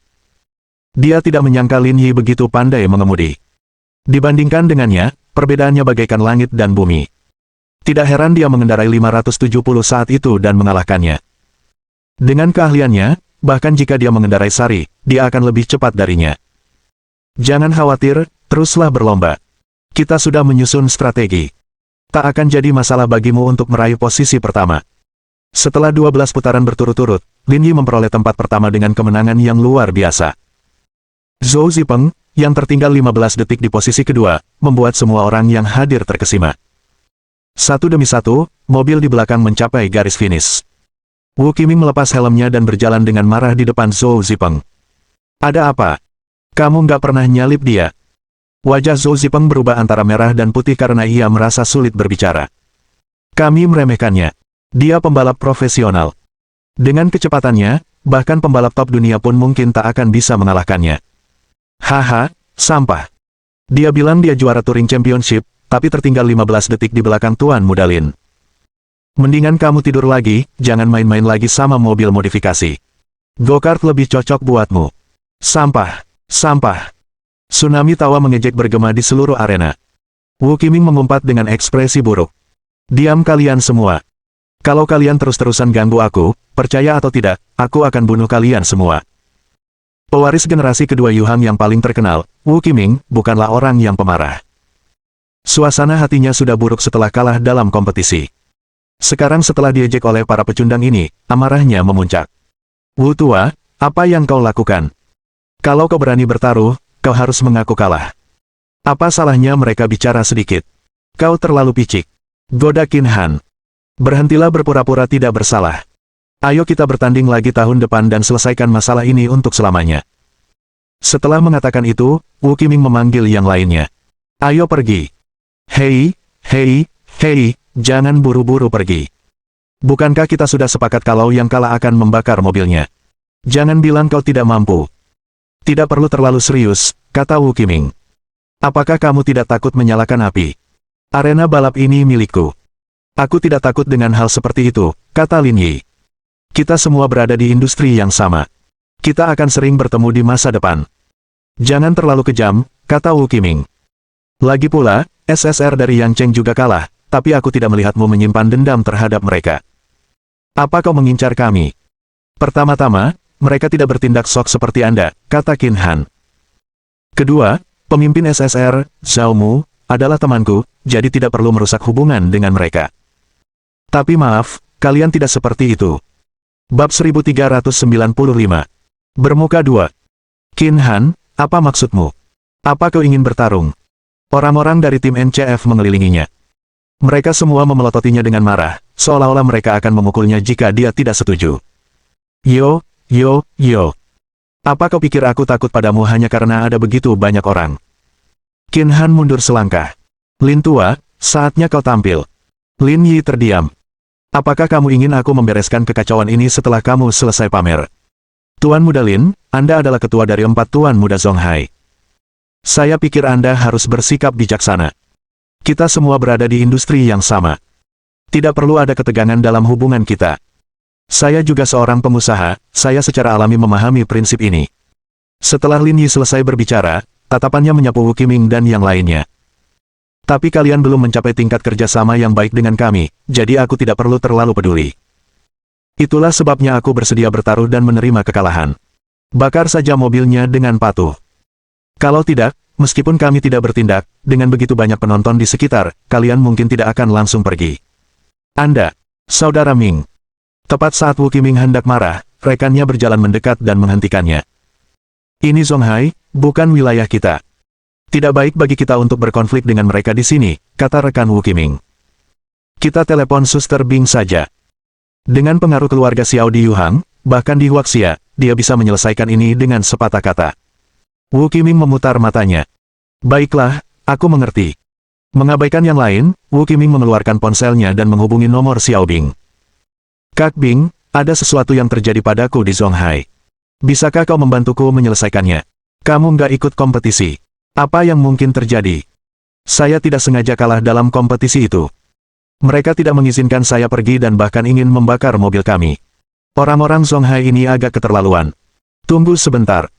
Dia tidak menyangka Lin Yi begitu pandai mengemudi. Dibandingkan dengannya, perbedaannya bagaikan langit dan bumi. Tidak heran dia mengendarai 570 saat itu dan mengalahkannya. Dengan keahliannya, bahkan jika dia mengendarai Sari, dia akan lebih cepat darinya. Jangan khawatir, teruslah berlomba. Kita sudah menyusun strategi. Tak akan jadi masalah bagimu untuk meraih posisi pertama. Setelah 12 putaran berturut-turut, Lin Yi memperoleh tempat pertama dengan kemenangan yang luar biasa. Zhou Zipeng, yang tertinggal 15 detik di posisi kedua, membuat semua orang yang hadir terkesima. Satu demi satu, mobil di belakang mencapai garis finish. Wu Qiming melepas helmnya dan berjalan dengan marah di depan Zhou Zipeng. Ada apa? Kamu nggak pernah nyalip dia? Wajah Zhou Zipeng berubah antara merah dan putih karena ia merasa sulit berbicara. Kami meremehkannya. Dia pembalap profesional. Dengan kecepatannya, bahkan pembalap top dunia pun mungkin tak akan bisa mengalahkannya. Haha, sampah. Dia bilang dia juara Touring Championship, tapi tertinggal 15 detik di belakang Tuan Muda Lin. Mendingan kamu tidur lagi, jangan main-main lagi sama mobil modifikasi. Go-kart lebih cocok buatmu. Sampah. Tsunami tawa mengejek bergema di seluruh arena. Wu Qiming mengumpat dengan ekspresi buruk. Diam kalian semua. Kalau kalian terus-terusan ganggu aku, percaya atau tidak, aku akan bunuh kalian semua. Pewaris generasi kedua Yuhang yang paling terkenal, Wu Qiming, bukanlah orang yang pemarah. Suasana hatinya sudah buruk setelah kalah dalam kompetisi. Sekarang setelah diejek oleh para pecundang ini, amarahnya memuncak. Wu Tua, apa yang kau lakukan? Kalau kau berani bertaruh, kau harus mengaku kalah. Apa salahnya mereka bicara sedikit? Kau terlalu picik. Goda Qin Han. Berhentilah berpura-pura tidak bersalah. Ayo kita bertanding lagi tahun depan dan selesaikan masalah ini untuk selamanya. Setelah mengatakan itu, Wu Qiming memanggil yang lainnya. Ayo pergi. Hei, hei, hei, jangan buru-buru pergi. Bukankah kita sudah sepakat kalau yang kalah akan membakar mobilnya? Jangan bilang kau tidak mampu. Tidak perlu terlalu serius, kata Wu Qiming. Apakah kamu tidak takut menyalakan api? Arena balap ini milikku. Aku tidak takut dengan hal seperti itu, kata Lin Yi. Kita semua berada di industri yang sama. Kita akan sering bertemu di masa depan. Jangan terlalu kejam, kata Wu Qiming. Lagi pula, SSR dari Yang Cheng juga kalah, tapi aku tidak melihatmu menyimpan dendam terhadap mereka. Apa kau mengincar kami? Pertama-tama, mereka tidak bertindak sok seperti Anda, kata Qin Han. Kedua, pemimpin SSR, Zhao Mu, adalah temanku, jadi tidak perlu merusak hubungan dengan mereka. Tapi maaf, kalian tidak seperti itu. Bab 1395. Bermuka dua. Qin Han, apa maksudmu? Apa kau ingin bertarung? Orang-orang dari tim NCF mengelilinginya. Mereka semua memelototinya dengan marah, seolah-olah mereka akan memukulnya jika dia tidak setuju. Yo. Apa kau pikir aku takut padamu hanya karena ada begitu banyak orang? Qin Han mundur selangkah. Lin Tua, saatnya kau tampil. Lin Yi terdiam. Apakah kamu ingin aku membereskan kekacauan ini setelah kamu selesai pamer? Tuan Muda Lin, Anda adalah ketua dari 4 Tuan Muda Zonghai. Saya pikir Anda harus bersikap bijaksana. Kita semua berada di industri yang sama. Tidak perlu ada ketegangan dalam hubungan kita. Saya juga seorang pengusaha, saya secara alami memahami prinsip ini. Setelah Lin Yi selesai berbicara, tatapannya menyapu Wu Qiming dan yang lainnya. Tapi kalian belum mencapai tingkat kerjasama yang baik dengan kami, jadi aku tidak perlu terlalu peduli. Itulah sebabnya aku bersedia bertaruh dan menerima kekalahan. Bakar saja mobilnya dengan patuh. Kalau tidak, meskipun kami tidak bertindak, dengan begitu banyak penonton di sekitar, kalian mungkin tidak akan langsung pergi. Anda, Saudara Ming. Tepat saat Wu Qiming hendak marah, rekannya berjalan mendekat dan menghentikannya. Ini Zonghai, bukan wilayah kita. Tidak baik bagi kita untuk berkonflik dengan mereka di sini, kata rekan Wu Qiming. Kita telepon Suster Bing saja. Dengan pengaruh keluarga Xiao di Yuhang, bahkan di Huaxia, dia bisa menyelesaikan ini dengan sepatah kata. Wu Qiming memutar matanya. Baiklah, aku mengerti. Mengabaikan yang lain, Wu Qiming mengeluarkan ponselnya dan menghubungi nomor Xiao Bing. Kak Bing, ada sesuatu yang terjadi padaku di Zonghai. Bisakah kau membantuku menyelesaikannya? Kamu nggak ikut kompetisi. Apa yang mungkin terjadi? Saya tidak sengaja kalah dalam kompetisi itu. Mereka tidak mengizinkan saya pergi dan bahkan ingin membakar mobil kami. Orang-orang Zonghai ini agak keterlaluan. Tunggu sebentar.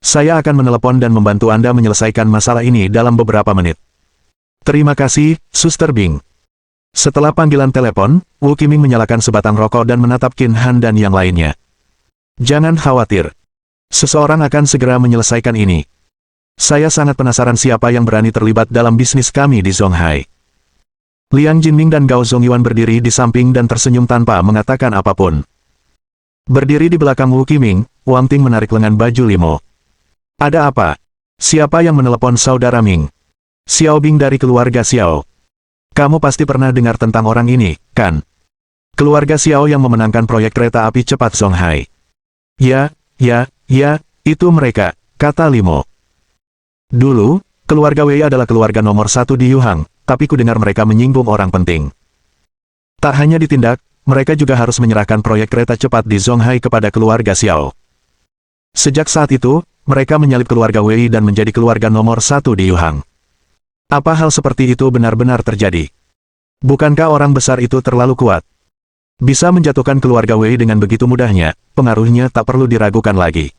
Saya akan menelepon dan membantu Anda menyelesaikan masalah ini dalam beberapa menit. Terima kasih, Suster Bing. Setelah panggilan telepon, Wu Qiming menyalakan sebatang rokok dan menatap Qin Han dan yang lainnya. Jangan khawatir. Seseorang akan segera menyelesaikan ini. Saya sangat penasaran siapa yang berani terlibat dalam bisnis kami di Zonghai. Liang Jinming dan Gao Zongyuan berdiri di samping dan tersenyum tanpa mengatakan apapun. Berdiri di belakang Wu Qiming, Wang Ting menarik lengan baju limo. Ada apa? Siapa yang menelepon Saudara Ming? Xiao Bing dari keluarga Xiao. Kamu pasti pernah dengar tentang orang ini, kan? Keluarga Xiao yang memenangkan proyek kereta api cepat Zonghai. Ya, itu mereka, kata Limo. Dulu, keluarga Wei adalah keluarga nomor 1 di Yuhang, tapi ku dengar mereka menyinggung orang penting. Tak hanya ditindak, mereka juga harus menyerahkan proyek kereta cepat di Zonghai kepada keluarga Xiao. Sejak saat itu, mereka menyalip keluarga Wei dan menjadi keluarga nomor 1 di Yuhang. Apa hal seperti itu benar-benar terjadi? Bukankah orang besar itu terlalu kuat? Bisa menjatuhkan keluarga Wei dengan begitu mudahnya, pengaruhnya tak perlu diragukan lagi.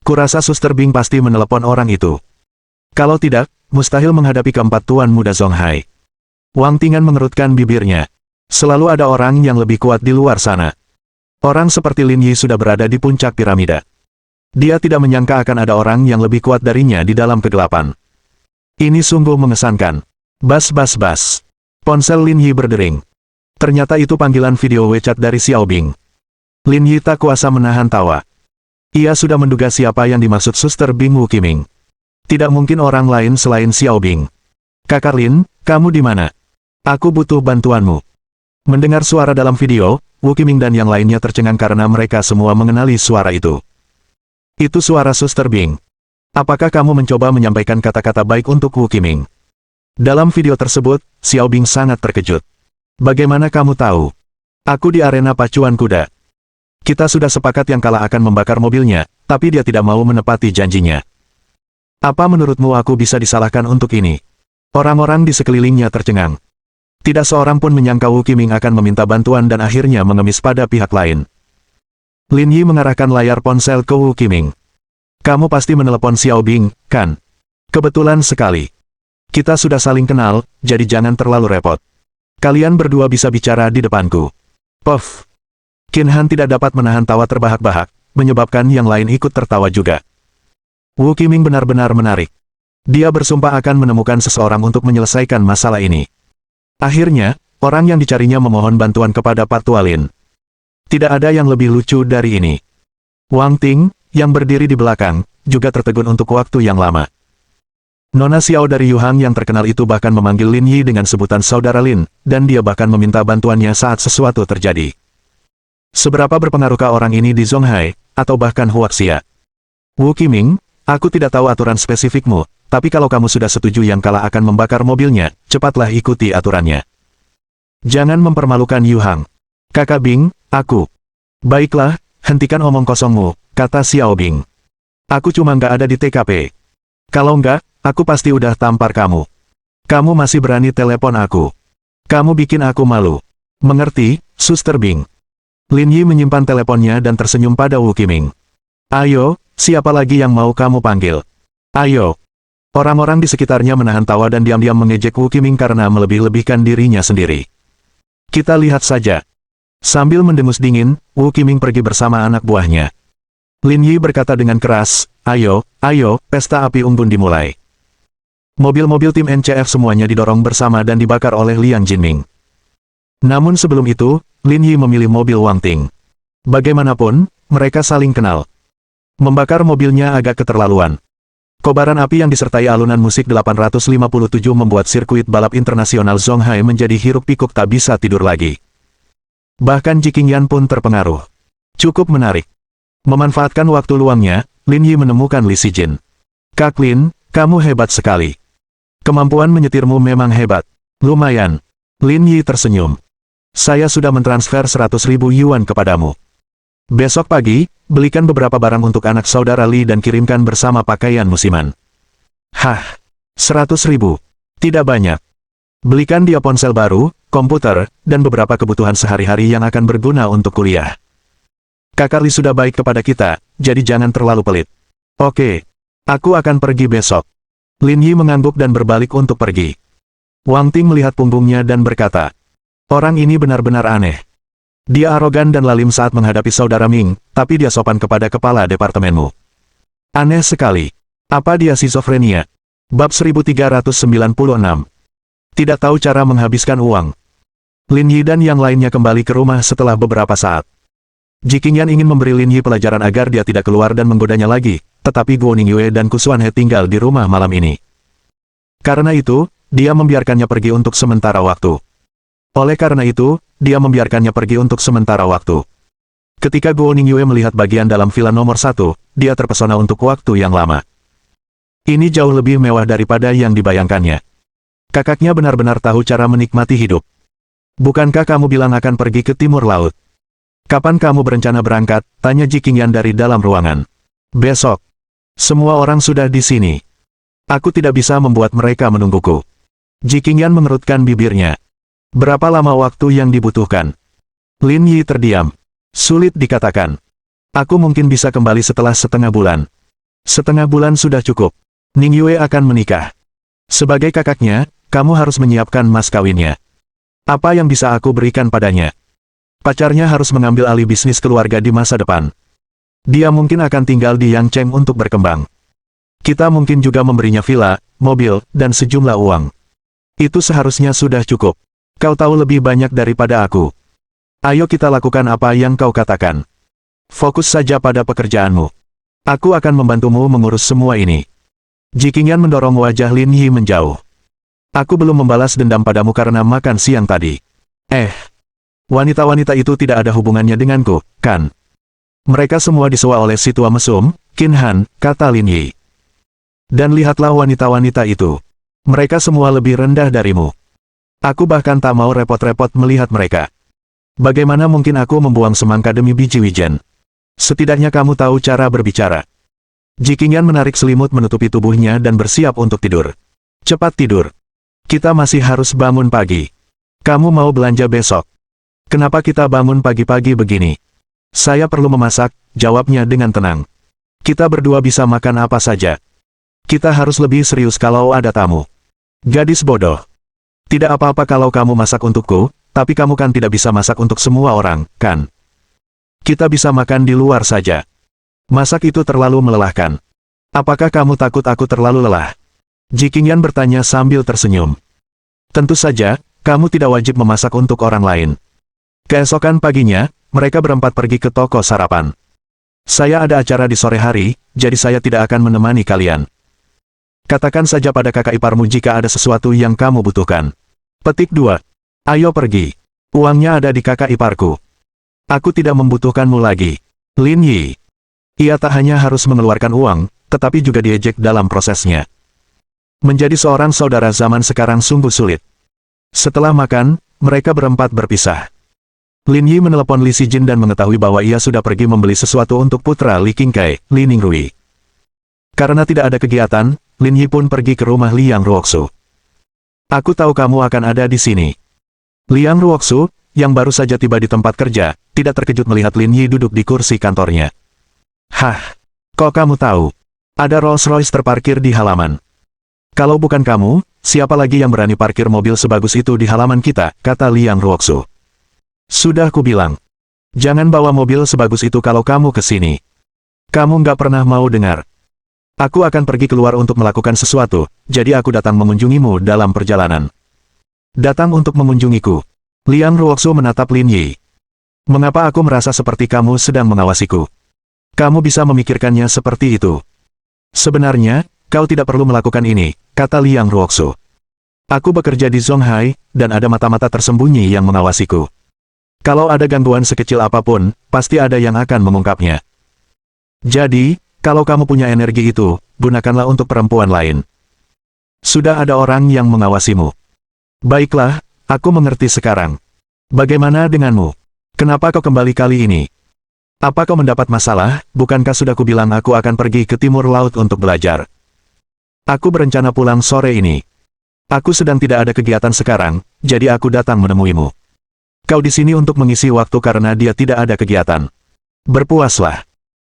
Kurasa Suster Bing pasti menelepon orang itu. Kalau tidak, mustahil menghadapi keempat Tuan Muda Zonghai. Wang Tingan mengerutkan bibirnya. Selalu ada orang yang lebih kuat di luar sana. Orang seperti Lin Yi sudah berada di puncak piramida. Dia tidak menyangka akan ada orang yang lebih kuat darinya di dalam kegelapan. Ini sungguh mengesankan. Bas bas bas. Ponsel Lin Yi berdering. Ternyata itu panggilan video WeChat dari Xiao Bing. Lin Yi tak kuasa menahan tawa. Ia sudah menduga siapa yang dimaksud Suster Bing Wu Qiming. Tidak mungkin orang lain selain Xiao Bing. Kakak Lin, kamu di mana? Aku butuh bantuanmu. Mendengar suara dalam video, Wu Qiming dan yang lainnya tercengang karena mereka semua mengenali suara itu. Itu suara Suster Bing. Apakah kamu mencoba menyampaikan kata-kata baik untuk Wu Qiming? Dalam video tersebut, Xiao Bing sangat terkejut. Bagaimana kamu tahu? Aku di arena pacuan kuda. Kita sudah sepakat yang kalah akan membakar mobilnya, tapi dia tidak mau menepati janjinya. Apa menurutmu aku bisa disalahkan untuk ini? Orang-orang di sekelilingnya tercengang. Tidak seorang pun menyangka Wu Qiming akan meminta bantuan dan akhirnya mengemis pada pihak lain. Lin Yi mengarahkan layar ponsel ke Wu Qiming. Kamu pasti menelepon Xiao Bing, kan? Kebetulan sekali. Kita sudah saling kenal, jadi jangan terlalu repot. Kalian berdua bisa bicara di depanku. Puff. Qin Han tidak dapat menahan tawa terbahak-bahak, menyebabkan yang lain ikut tertawa juga. Wu Qiming benar-benar menarik. Dia bersumpah akan menemukan seseorang untuk menyelesaikan masalah ini. Akhirnya, orang yang dicarinya memohon bantuan kepada Pak Tua Lin. Tidak ada yang lebih lucu dari ini. Wang Ting, yang berdiri di belakang, juga tertegun untuk waktu yang lama. Nona Xiao dari Yuhang yang terkenal itu bahkan memanggil Lin Yi dengan sebutan saudara Lin, dan dia bahkan meminta bantuannya saat sesuatu terjadi. Seberapa berpengaruhkah orang ini di Zonghai, atau bahkan Huaxia? Wu Qiming, aku tidak tahu aturan spesifikmu, tapi kalau kamu sudah setuju yang kalah akan membakar mobilnya, cepatlah ikuti aturannya. Jangan mempermalukan Yuhang. Kakak Bing, aku. Baiklah, hentikan omong kosongmu, kata Xiao Bing. Aku cuma nggak ada di TKP. Kalau nggak, aku pasti udah tampar kamu. Kamu masih berani telepon aku. Kamu bikin aku malu. Mengerti, Suster Bing? Lin Yi menyimpan teleponnya dan tersenyum pada Wu Qiming. Ayo, siapa lagi yang mau kamu panggil? Ayo. Orang-orang di sekitarnya menahan tawa dan diam-diam mengejek Wu Qiming karena melebih-lebihkan dirinya sendiri. Kita lihat saja. Sambil mendengus dingin, Wu Qiming pergi bersama anak buahnya. Lin Yi berkata dengan keras, ayo, pesta api unggun dimulai. Mobil-mobil tim NCF semuanya didorong bersama dan dibakar oleh Liang Jinming. Namun sebelum itu, Lin Yi memilih mobil Wang Ting. Bagaimanapun, mereka saling kenal. Membakar mobilnya agak keterlaluan. Kobaran api yang disertai alunan musik 857 membuat sirkuit balap internasional Zonghai menjadi hiruk-pikuk tak bisa tidur lagi. Bahkan Ji Qingyan pun terpengaruh. Cukup menarik. Memanfaatkan waktu luangnya, Lin Yi menemukan Li Sijin. Kak Lin, kamu hebat sekali. Kemampuan menyetirmu memang hebat. Lumayan. Lin Yi tersenyum. Saya sudah mentransfer 100.000 yuan kepadamu. Besok pagi, belikan beberapa barang untuk anak saudara Li dan kirimkan bersama pakaian musiman. Hah, 100.000? Tidak banyak. Belikan dia ponsel baru, komputer, dan beberapa kebutuhan sehari-hari yang akan berguna untuk kuliah. Kakak Li sudah baik kepada kita, jadi jangan terlalu pelit. Oke, aku akan pergi besok. Lin Yi mengangguk dan berbalik untuk pergi. Wang Ting melihat punggungnya dan berkata, orang ini benar-benar aneh. Dia arogan dan lalim saat menghadapi saudara Ming, tapi dia sopan kepada kepala departemenmu. Aneh sekali. Apa dia skizofrenia? Bab 1396. Tidak tahu cara menghabiskan uang. Lin Yi dan yang lainnya kembali ke rumah setelah beberapa saat. Ji Qingyan ingin memberi Lin Yi pelajaran agar dia tidak keluar dan menggodanya lagi, tetapi Guo Ningyue dan Ku Xuanhe tinggal di rumah malam ini. Karena itu, dia membiarkannya pergi untuk sementara waktu. Oleh karena itu, dia membiarkannya pergi untuk sementara waktu. Ketika Guo Ningyue melihat bagian dalam villa nomor 1, dia terpesona untuk waktu yang lama. Ini jauh lebih mewah daripada yang dibayangkannya. Kakaknya benar-benar tahu cara menikmati hidup. Bukankah kamu bilang akan pergi ke timur laut? Kapan kamu berencana berangkat? Tanya Ji Qingyan dari dalam ruangan. Besok. Semua orang sudah di sini. Aku tidak bisa membuat mereka menungguku. Ji Qingyan mengerutkan bibirnya. Berapa lama waktu yang dibutuhkan? Lin Yi terdiam. Sulit dikatakan. Aku mungkin bisa kembali setelah setengah bulan. Setengah bulan sudah cukup. Ningyue akan menikah. Sebagai kakaknya, kamu harus menyiapkan mas kawinnya. Apa yang bisa aku berikan padanya? Pacarnya harus mengambil alih bisnis keluarga di masa depan. Dia mungkin akan tinggal di Yangcheng untuk berkembang. Kita mungkin juga memberinya villa, mobil, dan sejumlah uang. Itu seharusnya sudah cukup. Kau tahu lebih banyak daripada aku. Ayo kita lakukan apa yang kau katakan. Fokus saja pada pekerjaanmu. Aku akan membantumu mengurus semua ini. Ji Qingyan mendorong wajah Lin Yi menjauh. Aku belum membalas dendam padamu karena makan siang tadi. Wanita-wanita itu tidak ada hubungannya denganku, kan? Mereka semua disewa oleh si tua mesum, Qin Han, kata Lin Yi. Dan lihatlah wanita-wanita itu. Mereka semua lebih rendah darimu. Aku bahkan tak mau repot-repot melihat mereka. Bagaimana mungkin aku membuang semangka demi biji wijen? Setidaknya kamu tahu cara berbicara. Ji Qingyan menarik selimut menutupi tubuhnya dan bersiap untuk tidur. Cepat tidur. Kita masih harus bangun pagi. Kamu mau belanja besok? Kenapa kita bangun pagi-pagi begini? Saya perlu memasak, jawabnya dengan tenang. Kita berdua bisa makan apa saja. Kita harus lebih serius kalau ada tamu. Gadis bodoh. Tidak apa-apa kalau kamu masak untukku, tapi kamu kan tidak bisa masak untuk semua orang, kan? Kita bisa makan di luar saja. Masak itu terlalu melelahkan. Apakah kamu takut aku terlalu lelah? Ji Qingyan bertanya sambil tersenyum. Tentu saja, kamu tidak wajib memasak untuk orang lain. Keesokan paginya, mereka berempat pergi ke toko sarapan. Saya ada acara di sore hari, jadi saya tidak akan menemani kalian. Katakan saja pada kakak iparmu jika ada sesuatu yang kamu butuhkan. Petik 2. Ayo pergi. Uangnya ada di kakak iparku. Aku tidak membutuhkanmu lagi. Lin Yi. Ia tak hanya harus mengeluarkan uang, tetapi juga diejek dalam prosesnya. Menjadi seorang saudara zaman sekarang sungguh sulit. Setelah makan, mereka berempat berpisah. Lin Yi menelepon Li Sijin dan mengetahui bahwa ia sudah pergi membeli sesuatu untuk putra Li Qingkai, Li Ningrui. Karena tidak ada kegiatan, Lin Yi pun pergi ke rumah Liang Ruoxu. Aku tahu kamu akan ada di sini. Liang Ruoxu, yang baru saja tiba di tempat kerja, tidak terkejut melihat Lin Yi duduk di kursi kantornya. Hah, kok kamu tahu? Ada Rolls-Royce terparkir di halaman. Kalau bukan kamu, siapa lagi yang berani parkir mobil sebagus itu di halaman kita, kata Liang Ruoxu. Sudah kubilang. Jangan bawa mobil sebagus itu kalau kamu ke sini. Kamu nggak pernah mau dengar. Aku akan pergi keluar untuk melakukan sesuatu, jadi aku datang mengunjungimu dalam perjalanan. Datang untuk mengunjungiku. Liang Ruoxu menatap Lin Yi. Mengapa aku merasa seperti kamu sedang mengawasiku? Kamu bisa memikirkannya seperti itu. Sebenarnya, kau tidak perlu melakukan ini, kata Liang Ruoxu. Aku bekerja di Zonghai, dan ada mata-mata tersembunyi yang mengawasiku. Kalau ada gangguan sekecil apapun, pasti ada yang akan mengungkapnya. Jadi, kalau kamu punya energi itu, gunakanlah untuk perempuan lain. Sudah ada orang yang mengawasimu. Baiklah, aku mengerti sekarang. Bagaimana denganmu? Kenapa kau kembali kali ini? Apa kau mendapat masalah? Bukankah sudah kubilang aku akan pergi ke timur laut untuk belajar? Aku berencana pulang sore ini. Aku sedang tidak ada kegiatan sekarang, jadi aku datang menemuimu. Kau di sini untuk mengisi waktu karena dia tidak ada kegiatan. Berpuaslah.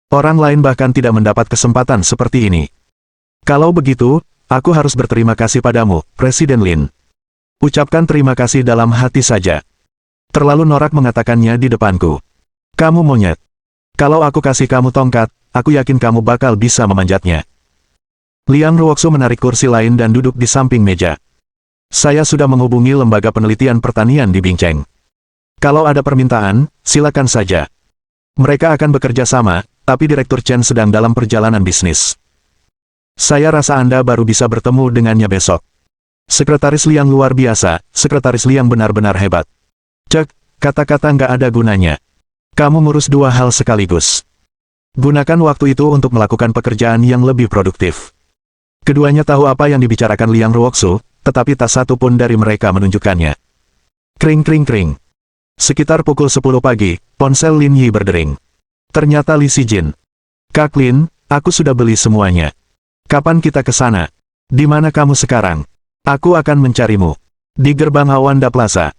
Orang lain bahkan tidak mendapat kesempatan seperti ini. Kalau begitu, aku harus berterima kasih padamu, Presiden Lin. Ucapkan terima kasih dalam hati saja. Terlalu norak mengatakannya di depanku. Kamu monyet. Kalau aku kasih kamu tongkat, aku yakin kamu bakal bisa memanjatnya. Liang Ruoxu menarik kursi lain dan duduk di samping meja. Saya sudah menghubungi lembaga penelitian pertanian di Bingcheng. Kalau ada permintaan, silakan saja. Mereka akan bekerja sama, tapi Direktur Chen sedang dalam perjalanan bisnis. Saya rasa Anda baru bisa bertemu dengannya besok. Sekretaris Liang luar biasa, Sekretaris Liang benar-benar hebat. Cek, kata-kata nggak ada gunanya. Kamu ngurus dua hal sekaligus. Gunakan waktu itu untuk melakukan pekerjaan yang lebih produktif. Keduanya tahu apa yang dibicarakan Liang Ruoxu, tetapi tak satu pun dari mereka menunjukkannya. Kring kring kring. Sekitar pukul 10 pagi, ponsel Lin Yi berdering. Ternyata Li Sijin. Kak Lin, aku sudah beli semuanya. Kapan kita ke sana? Di mana kamu sekarang? Aku akan mencarimu. Di gerbang Awanda Plaza.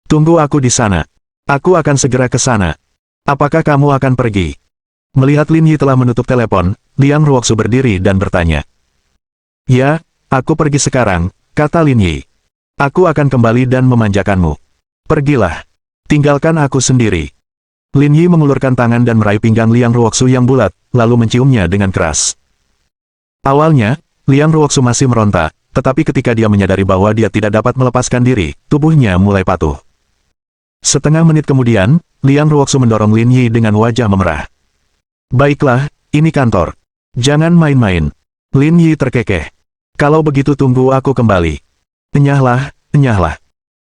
Tunggu aku di sana. Aku akan segera ke sana. Apakah kamu akan pergi? Melihat Lin Yi telah menutup telepon, Liang Ruoxu berdiri dan bertanya. Ya, aku pergi sekarang, kata Lin Yi. Aku akan kembali dan memanjakanmu. Pergilah. Tinggalkan aku sendiri. Lin Yi mengulurkan tangan dan meraih pinggang Liang Ruoxu yang bulat, lalu menciumnya dengan keras. Awalnya, Liang Ruoxu masih meronta, tetapi ketika dia menyadari bahwa dia tidak dapat melepaskan diri, tubuhnya mulai patuh. Setengah menit kemudian, Liang Ruoxu mendorong Lin Yi dengan wajah memerah. Baiklah, ini kantor. Jangan main-main. Lin Yi terkekeh. Kalau begitu tunggu aku kembali. Enyahlah, enyahlah.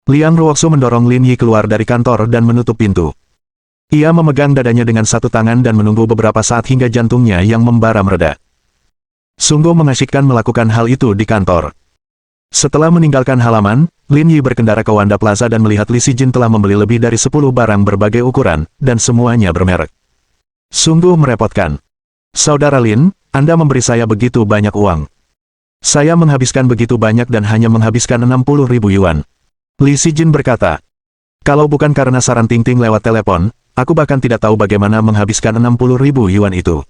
Liang Ruoxu mendorong Lin Yi keluar dari kantor dan menutup pintu. Ia memegang dadanya dengan satu tangan dan menunggu beberapa saat hingga jantungnya yang membara mereda. Sungguh mengasyikkan melakukan hal itu di kantor. Setelah meninggalkan halaman, Lin Yi berkendara ke Wanda Plaza dan melihat Li Sijin telah membeli lebih dari 10 barang berbagai ukuran, dan semuanya bermerek. Sungguh merepotkan. Saudara Lin, Anda memberi saya begitu banyak uang. Saya menghabiskan begitu banyak dan hanya menghabiskan 60.000 yuan. Li Sijin berkata, kalau bukan karena saran Ting-Ting lewat telepon, aku bahkan tidak tahu bagaimana menghabiskan 60.000 yuan itu.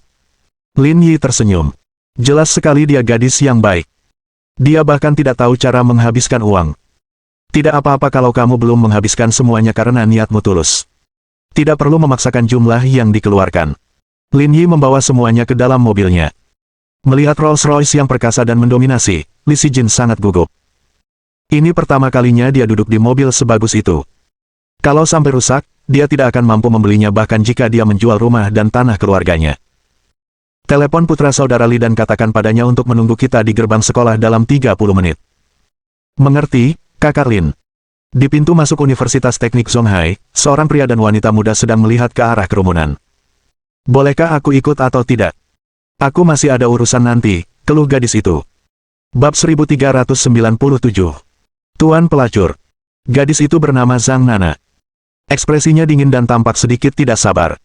Lin Yi tersenyum. Jelas sekali dia gadis yang baik. Dia bahkan tidak tahu cara menghabiskan uang. Tidak apa-apa kalau kamu belum menghabiskan semuanya karena niatmu tulus. Tidak perlu memaksakan jumlah yang dikeluarkan. Lin Yi membawa semuanya ke dalam mobilnya. Melihat Rolls-Royce yang perkasa dan mendominasi, Li Sijin sangat gugup. Ini pertama kalinya dia duduk di mobil sebagus itu. Kalau sampai rusak, dia tidak akan mampu membelinya bahkan jika dia menjual rumah dan tanah keluarganya. Telepon putra saudara Li dan katakan padanya untuk menunggu kita di gerbang sekolah dalam 30 menit. Mengerti, Kakak Lin. Di pintu masuk Universitas Teknik Zonghai, seorang pria dan wanita muda sedang melihat ke arah kerumunan. Bolehkah aku ikut atau tidak? Aku masih ada urusan nanti, keluh gadis itu. Bab 1397. Tuan pelacur. Gadis itu bernama Zhang Nana. Ekspresinya dingin dan tampak sedikit tidak sabar.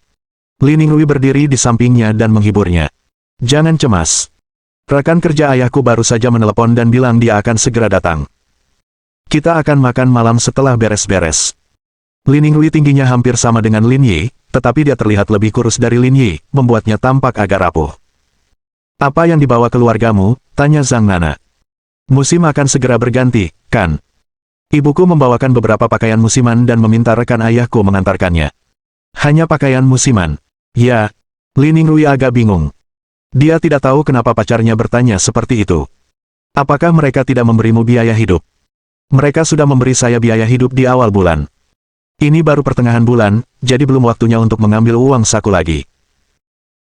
Li Ningrui berdiri di sampingnya dan menghiburnya. Jangan cemas. Rekan kerja ayahku baru saja menelepon dan bilang dia akan segera datang. Kita akan makan malam setelah beres-beres. Li Ningrui tingginya hampir sama dengan Lin Yi, tetapi dia terlihat lebih kurus dari Lin Yi, membuatnya tampak agak rapuh. Apa yang dibawa keluargamu? Tanya Zhang Nana. Musim akan segera berganti, kan? Ibuku membawakan beberapa pakaian musiman dan meminta rekan ayahku mengantarkannya. Hanya pakaian musiman. Ya, Li Ningrui agak bingung. Dia tidak tahu kenapa pacarnya bertanya seperti itu. Apakah mereka tidak memberimu biaya hidup? Mereka sudah memberi saya biaya hidup di awal bulan. Ini baru pertengahan bulan, jadi belum waktunya untuk mengambil uang saku lagi.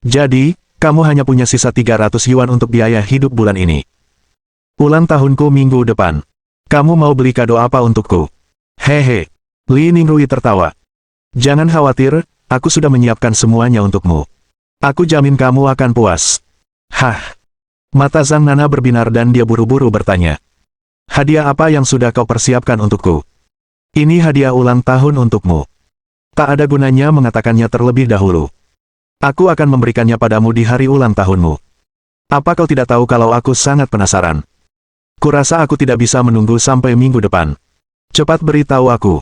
Jadi, kamu hanya punya sisa 300 yuan untuk biaya hidup bulan ini. Ulang tahunku minggu depan. Kamu mau beli kado apa untukku? Hehe. Li Ningrui tertawa. Jangan khawatir, aku sudah menyiapkan semuanya untukmu. Aku jamin kamu akan puas. Hah. Mata Zhang Nana berbinar dan dia buru-buru bertanya. Hadiah apa yang sudah kau persiapkan untukku? Ini hadiah ulang tahun untukmu. Tak ada gunanya mengatakannya terlebih dahulu. Aku akan memberikannya padamu di hari ulang tahunmu. Apa kau tidak tahu kalau aku sangat penasaran? Kurasa aku tidak bisa menunggu sampai minggu depan. Cepat beritahu aku.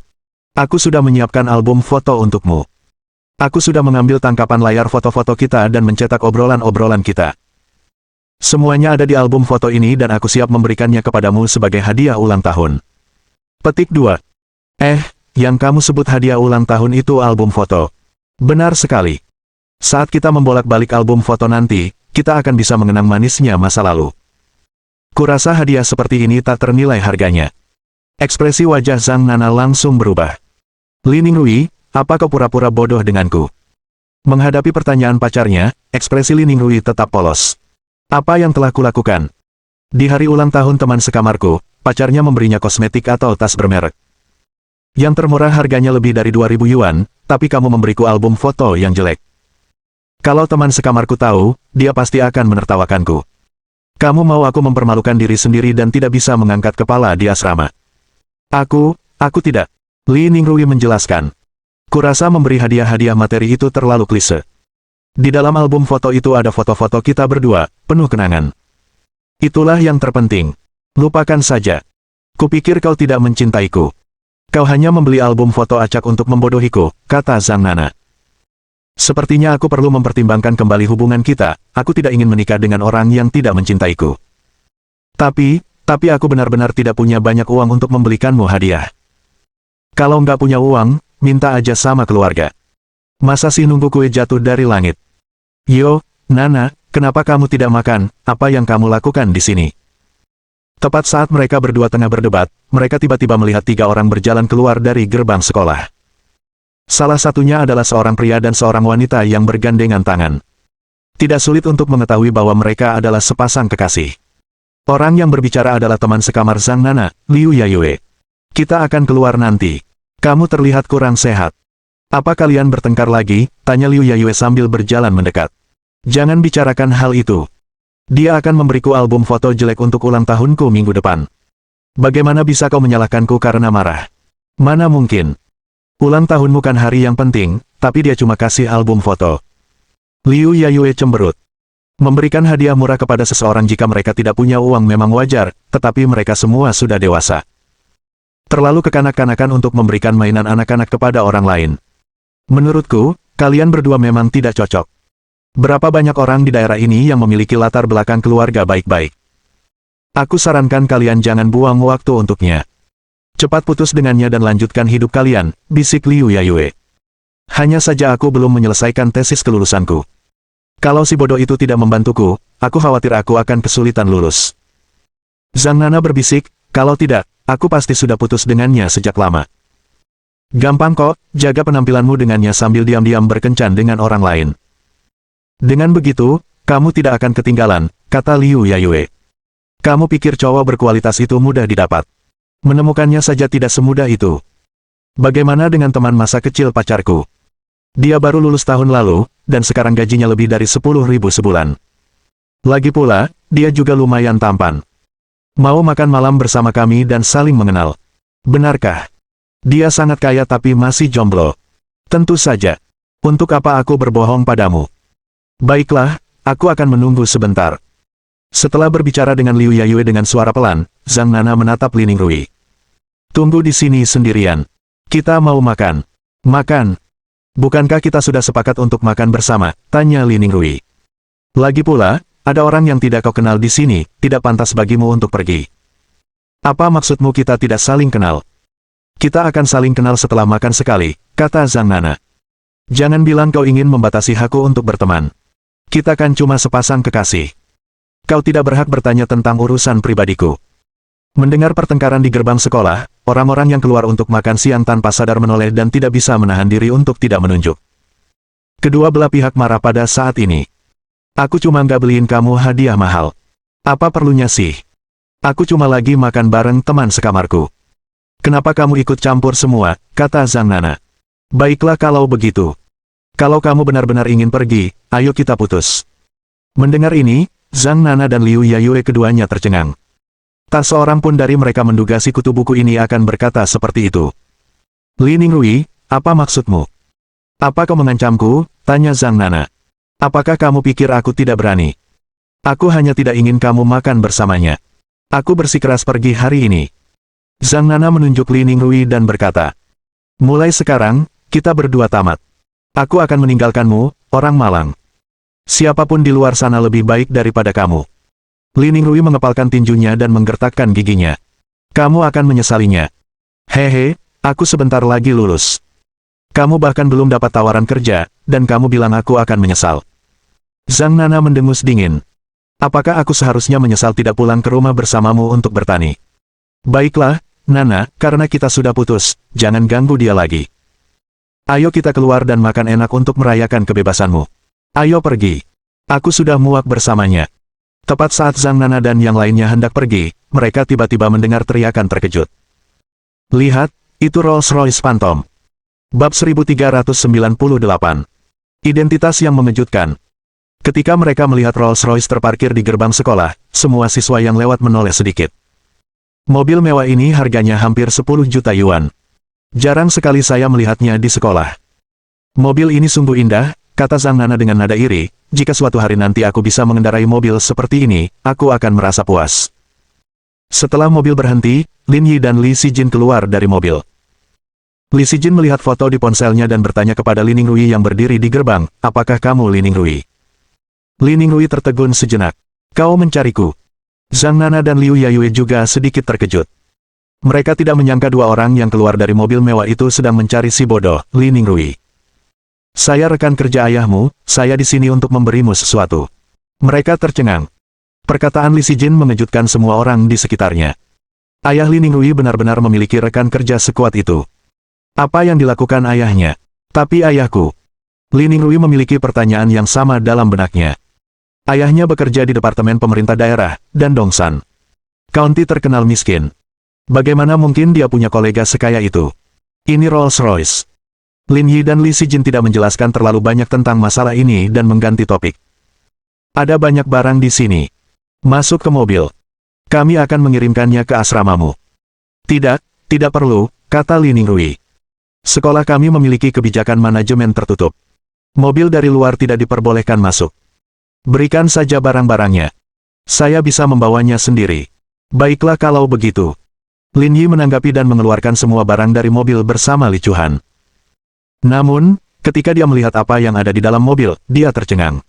Aku sudah menyiapkan album foto untukmu. Aku sudah mengambil tangkapan layar foto-foto kita dan mencetak obrolan-obrolan kita. Semuanya ada di album foto ini dan aku siap memberikannya kepadamu sebagai hadiah ulang tahun. Petik 2. Yang kamu sebut hadiah ulang tahun itu album foto. Benar sekali. Saat kita membolak-balik album foto nanti, kita akan bisa mengenang manisnya masa lalu. Kurasa hadiah seperti ini tak ternilai harganya. Ekspresi wajah Zhang Nana langsung berubah. Li Ningrui, apa kau pura-pura bodoh denganku? Menghadapi pertanyaan pacarnya, ekspresi Li Ningrui tetap polos. Apa yang telah kulakukan? Di hari ulang tahun teman sekamarku, pacarnya memberinya kosmetik atau tas bermerek. Yang termurah harganya lebih dari 2.000 yuan, tapi kamu memberiku album foto yang jelek. Kalau teman sekamarku tahu, dia pasti akan menertawakanku. Kamu mau aku mempermalukan diri sendiri dan tidak bisa mengangkat kepala di asrama. Aku tidak. Li Ningrui menjelaskan. Kurasa memberi hadiah-hadiah materi itu terlalu klise. Di dalam album foto itu ada foto-foto kita berdua, penuh kenangan. Itulah yang terpenting. Lupakan saja. Kupikir kau tidak mencintaiku. Kau hanya membeli album foto acak untuk membodohiku, kata Zhang Nana. Sepertinya aku perlu mempertimbangkan kembali hubungan kita, aku tidak ingin menikah dengan orang yang tidak mencintaiku. Tapi aku benar-benar tidak punya banyak uang untuk membelikanmu hadiah. Kalau nggak punya uang, minta aja sama keluarga. Masa sih nunggu kue jatuh dari langit? Yo, Nana, kenapa kamu tidak makan, apa yang kamu lakukan di sini? Tepat saat mereka berdua tengah berdebat, mereka tiba-tiba melihat 3 orang berjalan keluar dari gerbang sekolah. Salah satunya adalah seorang pria dan seorang wanita yang bergandengan tangan. Tidak sulit untuk mengetahui bahwa mereka adalah sepasang kekasih. Orang yang berbicara adalah teman sekamar Zhang Nana, Liu Yayue. Kita akan keluar nanti. Kamu terlihat kurang sehat. Apa kalian bertengkar lagi? Tanya Liu Yayue sambil berjalan mendekat. Jangan bicarakan hal itu. Dia akan memberiku album foto jelek untuk ulang tahunku minggu depan. Bagaimana bisa kau menyalahkanku karena marah? Mana mungkin. Ulang tahunmu kan hari yang penting, tapi dia cuma kasih album foto. Liu Yayue cemberut. Memberikan hadiah murah kepada seseorang jika mereka tidak punya uang memang wajar, tetapi mereka semua sudah dewasa. Terlalu kekanak-kanakan untuk memberikan mainan anak-anak kepada orang lain. Menurutku, kalian berdua memang tidak cocok. Berapa banyak orang di daerah ini yang memiliki latar belakang keluarga baik-baik. Aku sarankan kalian jangan buang waktu untuknya. Cepat putus dengannya dan lanjutkan hidup kalian, bisik Liu Yayue. Hanya saja aku belum menyelesaikan tesis kelulusanku. Kalau si bodoh itu tidak membantuku, aku khawatir aku akan kesulitan lulus. Zhang Nana berbisik, kalau tidak, aku pasti sudah putus dengannya sejak lama. Gampang kok, jaga penampilanmu dengannya sambil diam-diam berkencan dengan orang lain. Dengan begitu, kamu tidak akan ketinggalan, kata Liu Yayue. Kamu pikir cowok berkualitas itu mudah didapat? Menemukannya saja tidak semudah itu. Bagaimana dengan teman masa kecil pacarku? Dia baru lulus tahun lalu, dan sekarang gajinya lebih dari 10.000 sebulan. Lagi pula, dia juga lumayan tampan. Mau makan malam bersama kami dan saling mengenal. Benarkah? Dia sangat kaya tapi masih jomblo. Tentu saja. Untuk apa aku berbohong padamu? Baiklah, aku akan menunggu sebentar. Setelah berbicara dengan Liu Yayue dengan suara pelan, Zhang Nana menatap Li Ningrui. Tunggu di sini sendirian. Kita mau makan. Makan. Bukankah kita sudah sepakat untuk makan bersama? Tanya Li Ningrui. Lagi pula, ada orang yang tidak kau kenal di sini, tidak pantas bagimu untuk pergi. Apa maksudmu kita tidak saling kenal? Kita akan saling kenal setelah makan sekali, kata Zhang Nana. Jangan bilang kau ingin membatasi aku untuk berteman. Kita kan cuma sepasang kekasih. Kau tidak berhak bertanya tentang urusan pribadiku. Mendengar pertengkaran di gerbang sekolah, orang-orang yang keluar untuk makan siang tanpa sadar menoleh dan tidak bisa menahan diri untuk tidak menunjuk. Kedua belah pihak marah pada saat ini. Aku cuma nggak beliin kamu hadiah mahal. Apa perlunya sih? Aku cuma lagi makan bareng teman sekamarku. Kenapa kamu ikut campur semua, kata Zhang Nana. Baiklah kalau begitu. Kalau kamu benar-benar ingin pergi, ayo kita putus. Mendengar ini, Zhang Nana dan Liu Yayue keduanya tercengang. Tak seorang pun dari mereka menduga si kutu buku ini akan berkata seperti itu. Li Ningrui, apa maksudmu? Apa kau mengancamku? Tanya Zhang Nana. Apakah kamu pikir aku tidak berani? Aku hanya tidak ingin kamu makan bersamanya. Aku bersikeras pergi hari ini. Zhang Nana menunjuk Li Ningrui dan berkata. Mulai sekarang, kita berdua tamat. Aku akan meninggalkanmu, orang malang. Siapapun di luar sana lebih baik daripada kamu. Li Ningrui mengepalkan tinjunya dan menggertakkan giginya. Kamu akan menyesalinya. Hehe, aku sebentar lagi lulus. Kamu bahkan belum dapat tawaran kerja, dan kamu bilang aku akan menyesal. Zhang Nana mendengus dingin. Apakah aku seharusnya menyesal tidak pulang ke rumah bersamamu untuk bertani? Baiklah, Nana, karena kita sudah putus, jangan ganggu dia lagi. Ayo kita keluar dan makan enak untuk merayakan kebebasanmu. Ayo pergi. Aku sudah muak bersamanya. Tepat saat Zhang Nana dan yang lainnya hendak pergi, mereka tiba-tiba mendengar teriakan terkejut. Lihat, itu Rolls-Royce Phantom. Bab 1398. Identitas yang mengejutkan. Ketika mereka melihat Rolls-Royce terparkir di gerbang sekolah, semua siswa yang lewat menoleh sedikit. Mobil mewah ini harganya hampir 10 juta yuan. Jarang sekali saya melihatnya di sekolah. Mobil ini sungguh indah, kata Zhang Nana dengan nada iri, jika suatu hari nanti aku bisa mengendarai mobil seperti ini, aku akan merasa puas. Setelah mobil berhenti, Lin Yi dan Li Sijin keluar dari mobil. Li Sijin melihat foto di ponselnya dan bertanya kepada Li Ningrui yang berdiri di gerbang, apakah kamu Li Ningrui? Li Ningrui tertegun sejenak. Kau mencariku? Zhang Nana dan Liu Yayue juga sedikit terkejut. Mereka tidak menyangka dua orang yang keluar dari mobil mewah itu sedang mencari si bodoh, Li Ningrui. Saya rekan kerja ayahmu, saya di sini untuk memberimu sesuatu. Mereka tercengang. Perkataan Li Sijin mengejutkan semua orang di sekitarnya. Ayah Li Ningrui benar-benar memiliki rekan kerja sekuat itu. Apa yang dilakukan ayahnya? Tapi ayahku. Li Ningrui memiliki pertanyaan yang sama dalam benaknya. Ayahnya bekerja di Departemen Pemerintah Daerah, dan Dongsan County terkenal miskin. Bagaimana mungkin dia punya kolega sekaya itu? Ini Rolls-Royce. Lin Yi dan Li Sijin tidak menjelaskan terlalu banyak tentang masalah ini dan mengganti topik. Ada banyak barang di sini. Masuk ke mobil. Kami akan mengirimkannya ke asramamu. Tidak, tidak perlu, kata Li Ningrui. Sekolah kami memiliki kebijakan manajemen tertutup. Mobil dari luar tidak diperbolehkan masuk. Berikan saja barang-barangnya. Saya bisa membawanya sendiri. Baiklah kalau begitu. Lin Yi menanggapi dan mengeluarkan semua barang dari mobil bersama Li Chuhan. Namun, ketika dia melihat apa yang ada di dalam mobil, dia tercengang.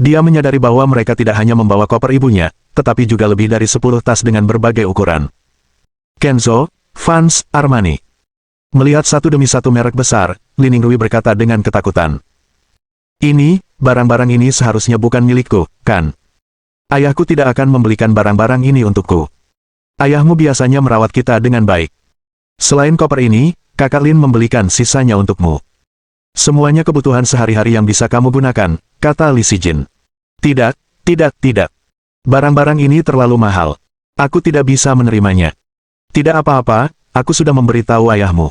Dia menyadari bahwa mereka tidak hanya membawa koper ibunya, tetapi juga lebih dari 10 tas dengan berbagai ukuran. Kenzo, Vans, Armani. Melihat satu demi satu merek besar, Li Ningrui berkata dengan ketakutan. Ini, barang-barang ini seharusnya bukan milikku, kan? Ayahku tidak akan membelikan barang-barang ini untukku. Ayahmu biasanya merawat kita dengan baik. Selain koper ini, kakak Lin membelikan sisanya untukmu. Semuanya kebutuhan sehari-hari yang bisa kamu gunakan, kata Li Sijin. Tidak, tidak, tidak. Barang-barang ini terlalu mahal. Aku tidak bisa menerimanya. Tidak apa-apa, aku sudah memberitahu ayahmu.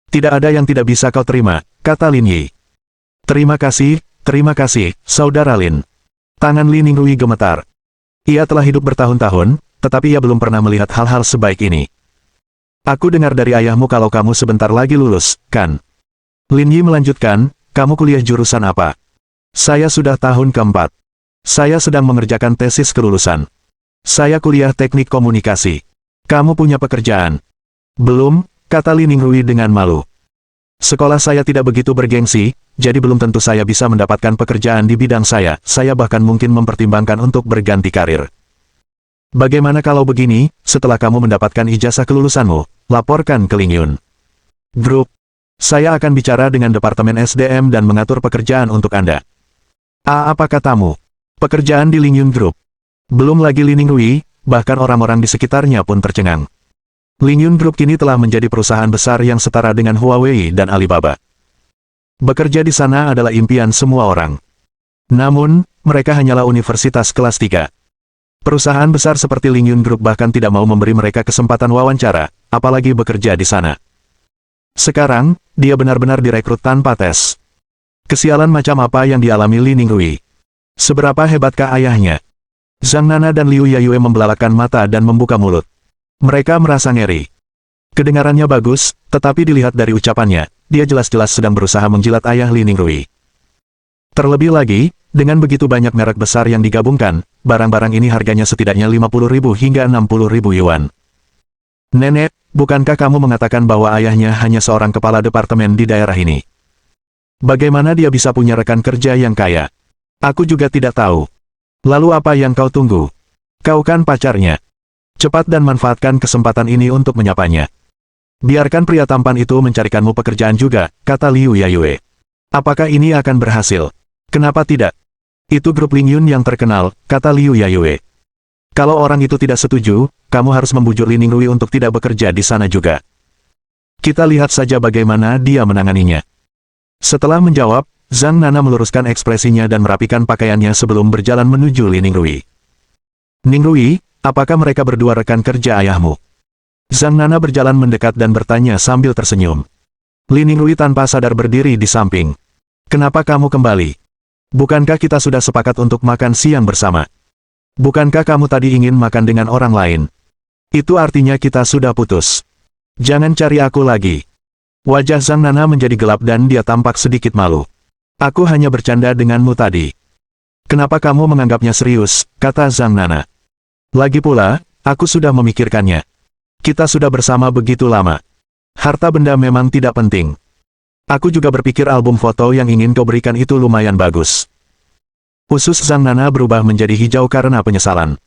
Tidak ada yang tidak bisa kau terima, kata Lin Yi. Terima kasih, saudara Lin. Tangan Li Ningrui gemetar. Ia telah hidup bertahun-tahun, tetapi ia belum pernah melihat hal-hal sebaik ini. Aku dengar dari ayahmu kalau kamu sebentar lagi lulus, kan? Lin Yi melanjutkan, kamu kuliah jurusan apa? Saya sudah tahun keempat. Saya sedang mengerjakan tesis kelulusan. Saya kuliah teknik komunikasi. Kamu punya pekerjaan? Belum, kata Li Ningrui dengan malu. Sekolah saya tidak begitu bergengsi, jadi belum tentu saya bisa mendapatkan pekerjaan di bidang saya bahkan mungkin mempertimbangkan untuk berganti karir. Bagaimana kalau begini, setelah kamu mendapatkan ijazah kelulusanmu, laporkan ke Ling Yun Group. Saya akan bicara dengan Departemen SDM dan mengatur pekerjaan untuk Anda. Apa katamu? Pekerjaan di Ling Yun Group. Belum lagi Li Ningrui, bahkan orang-orang di sekitarnya pun tercengang. Ling Yun Group kini telah menjadi perusahaan besar yang setara dengan Huawei dan Alibaba. Bekerja di sana adalah impian semua orang. Namun, mereka hanyalah universitas kelas 3. Perusahaan besar seperti Ling Yun Group bahkan tidak mau memberi mereka kesempatan wawancara, apalagi bekerja di sana. Sekarang, dia benar-benar direkrut tanpa tes. Kesialan macam apa yang dialami Li Ningrui? Seberapa hebatkah ayahnya? Zhang Nana dan Liu Yayue membelalakan mata dan membuka mulut. Mereka merasa ngeri. Kedengarannya bagus, tetapi dilihat dari ucapannya, dia jelas-jelas sedang berusaha menjilat ayah Li Ningrui. Terlebih lagi, dengan begitu banyak merek besar yang digabungkan, barang-barang ini harganya setidaknya 50.000 hingga 60.000 yuan. Nenek, bukankah kamu mengatakan bahwa ayahnya hanya seorang kepala departemen di daerah ini? Bagaimana dia bisa punya rekan kerja yang kaya? Aku juga tidak tahu. Lalu apa yang kau tunggu? Kau kan pacarnya. Cepat dan manfaatkan kesempatan ini untuk menyapanya. Biarkan pria tampan itu mencarikanmu pekerjaan juga, kata Liu Yayue. Apakah ini akan berhasil? Kenapa tidak? Itu grup Ling Yun yang terkenal, kata Liu Yayue. Kalau orang itu tidak setuju, kamu harus membujuk Li Ningrui untuk tidak bekerja di sana juga. Kita lihat saja bagaimana dia menanganinya. Setelah menjawab, Zhang Nana meluruskan ekspresinya dan merapikan pakaiannya sebelum berjalan menuju Li Ningrui. Ningrui, apakah mereka berdua rekan kerja ayahmu? Zhang Nana berjalan mendekat dan bertanya sambil tersenyum. Li Ningrui tanpa sadar berdiri di samping. Kenapa kamu kembali? Bukankah kita sudah sepakat untuk makan siang bersama? Bukankah kamu tadi ingin makan dengan orang lain? Itu artinya kita sudah putus. Jangan cari aku lagi. Wajah Zhang Nana menjadi gelap dan dia tampak sedikit malu. Aku hanya bercanda denganmu tadi. Kenapa kamu menganggapnya serius, kata Zhang Nana. Lagi pula, aku sudah memikirkannya. Kita sudah bersama begitu lama. Harta benda memang tidak penting. Aku juga berpikir album foto yang ingin kau berikan itu lumayan bagus. Usus Zhang Nana berubah menjadi hijau karena penyesalan.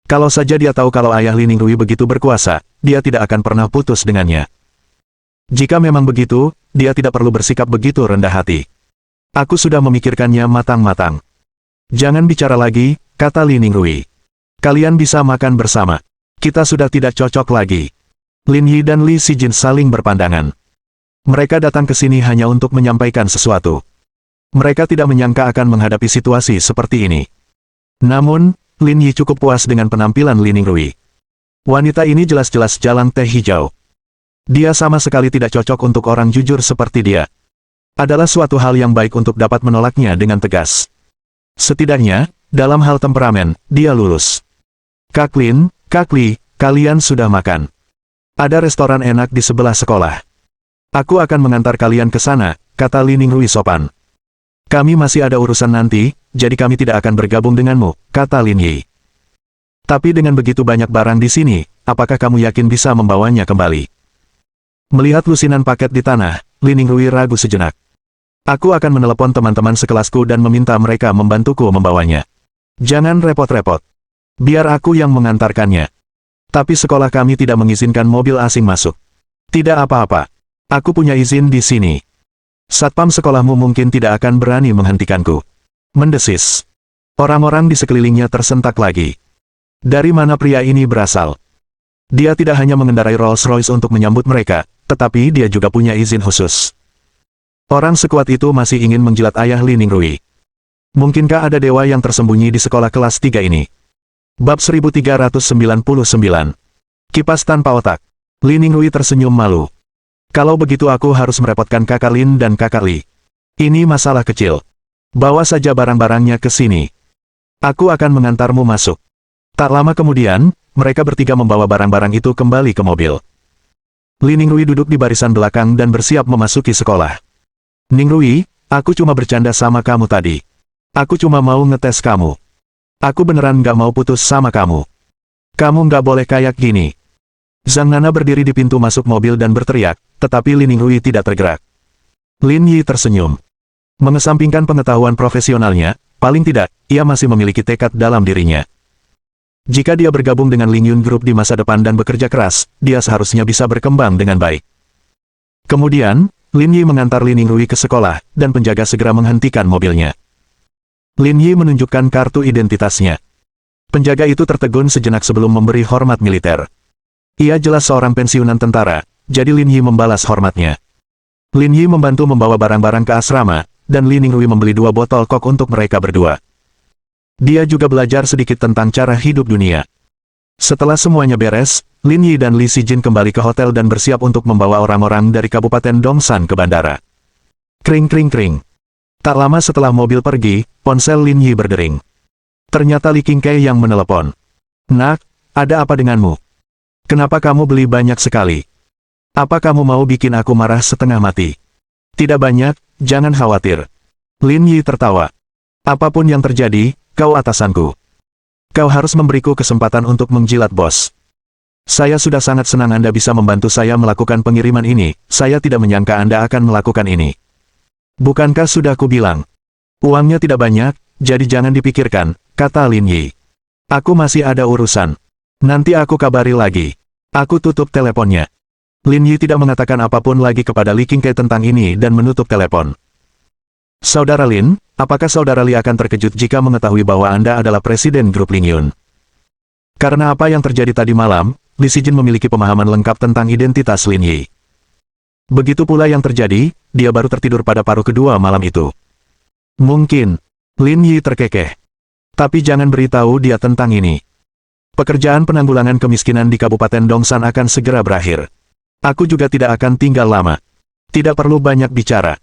Kalau saja dia tahu kalau ayah Li Ningrui begitu berkuasa, dia tidak akan pernah putus dengannya. Jika memang begitu, dia tidak perlu bersikap begitu rendah hati. Aku sudah memikirkannya matang-matang. Jangan bicara lagi, kata Li Ningrui. Kalian bisa makan bersama. Kita sudah tidak cocok lagi. Lin Yi dan Li Sijin saling berpandangan. Mereka datang ke sini hanya untuk menyampaikan sesuatu. Mereka tidak menyangka akan menghadapi situasi seperti ini. Namun, Lin Yi cukup puas dengan penampilan Li Ningrui. Wanita ini jelas-jelas jalang teh hijau. Dia sama sekali tidak cocok untuk orang jujur seperti dia. Adalah suatu hal yang baik untuk dapat menolaknya dengan tegas. Setidaknya, dalam hal temperamen, dia lulus. Kak Lin, Kak Li, kalian sudah makan. Ada restoran enak di sebelah sekolah. Aku akan mengantar kalian ke sana, kata Li Ningrui sopan. Kami masih ada urusan nanti, jadi kami tidak akan bergabung denganmu, kata Lin Yi. Tapi dengan begitu banyak barang di sini, apakah kamu yakin bisa membawanya kembali? Melihat lusinan paket di tanah, Li Ningrui ragu sejenak. Aku akan menelepon teman-teman sekelasku dan meminta mereka membantuku membawanya. Jangan repot-repot. Biar aku yang mengantarkannya. Tapi sekolah kami tidak mengizinkan mobil asing masuk. Tidak apa-apa. Aku punya izin di sini. Satpam sekolahmu mungkin tidak akan berani menghentikanku. Mendesis. Orang-orang di sekelilingnya tersentak lagi. Dari mana pria ini berasal? Dia tidak hanya mengendarai Rolls-Royce untuk menyambut mereka, tetapi dia juga punya izin khusus. Orang sekuat itu masih ingin menjilat ayah Li Ningrui. Mungkinkah ada dewa yang tersembunyi di sekolah kelas 3 ini? Bab 1399. Kipas tanpa otak. Li Ningrui tersenyum malu. Kalau begitu aku harus merepotkan kakak Lin dan kakak Li. Ini masalah kecil. Bawa saja barang-barangnya ke sini. Aku akan mengantarmu masuk. Tak lama kemudian, mereka bertiga membawa barang-barang itu kembali ke mobil. Li Ningrui duduk di barisan belakang dan bersiap memasuki sekolah. Ningrui, aku cuma bercanda sama kamu tadi. Aku cuma mau ngetes kamu. Aku beneran gak mau putus sama kamu. Kamu gak boleh kayak gini. Zhang Nana berdiri di pintu masuk mobil dan berteriak, tetapi Li Ningrui tidak tergerak. Lin Yi tersenyum. Mengesampingkan pengetahuan profesionalnya, paling tidak, ia masih memiliki tekad dalam dirinya. Jika dia bergabung dengan Ling Yun Group di masa depan dan bekerja keras, dia seharusnya bisa berkembang dengan baik. Kemudian, Lin Yi mengantar Li Ningrui ke sekolah, dan penjaga segera menghentikan mobilnya. Lin Yi menunjukkan kartu identitasnya. Penjaga itu tertegun sejenak sebelum memberi hormat militer. Ia jelas seorang pensiunan tentara, jadi Lin Yi membalas hormatnya. Lin Yi membantu membawa barang-barang ke asrama, dan Li Ningrui membeli 2 botol kok untuk mereka berdua. Dia juga belajar sedikit tentang cara hidup dunia. Setelah semuanya beres, Lin Yi dan Li Sijin kembali ke hotel dan bersiap untuk membawa orang-orang dari Kabupaten Dongsan ke bandara. Kring kring kring. Tak lama setelah mobil pergi, ponsel Lin Yi berdering. Ternyata Li Qingkai yang menelepon. Nak, ada apa denganmu? Kenapa kamu beli banyak sekali? Apa kamu mau bikin aku marah setengah mati? Tidak banyak, jangan khawatir. Lin Yi tertawa. Apapun yang terjadi, kau atasanku. Kau harus memberiku kesempatan untuk menjilat bos. Saya sudah sangat senang Anda bisa membantu saya melakukan pengiriman ini, saya tidak menyangka Anda akan melakukan ini. Bukankah sudah kubilang? Uangnya tidak banyak, jadi jangan dipikirkan, kata Lin Yi. Aku masih ada urusan. Nanti aku kabari lagi. Aku tutup teleponnya. Lin Yi tidak mengatakan apapun lagi kepada Li Qingkai tentang ini dan menutup telepon. Saudara Lin, apakah Saudara Li akan terkejut jika mengetahui bahwa Anda adalah Presiden Grup Ling Yun? Karena apa yang terjadi tadi malam, Li Sijin memiliki pemahaman lengkap tentang identitas Lin Yi. Begitu pula yang terjadi, dia baru tertidur pada paruh kedua malam itu. Mungkin, Lin Yi terkekeh. Tapi jangan beritahu dia tentang ini. Pekerjaan penanggulangan kemiskinan di Kabupaten Dongsan akan segera berakhir. Aku juga tidak akan tinggal lama. Tidak perlu banyak bicara.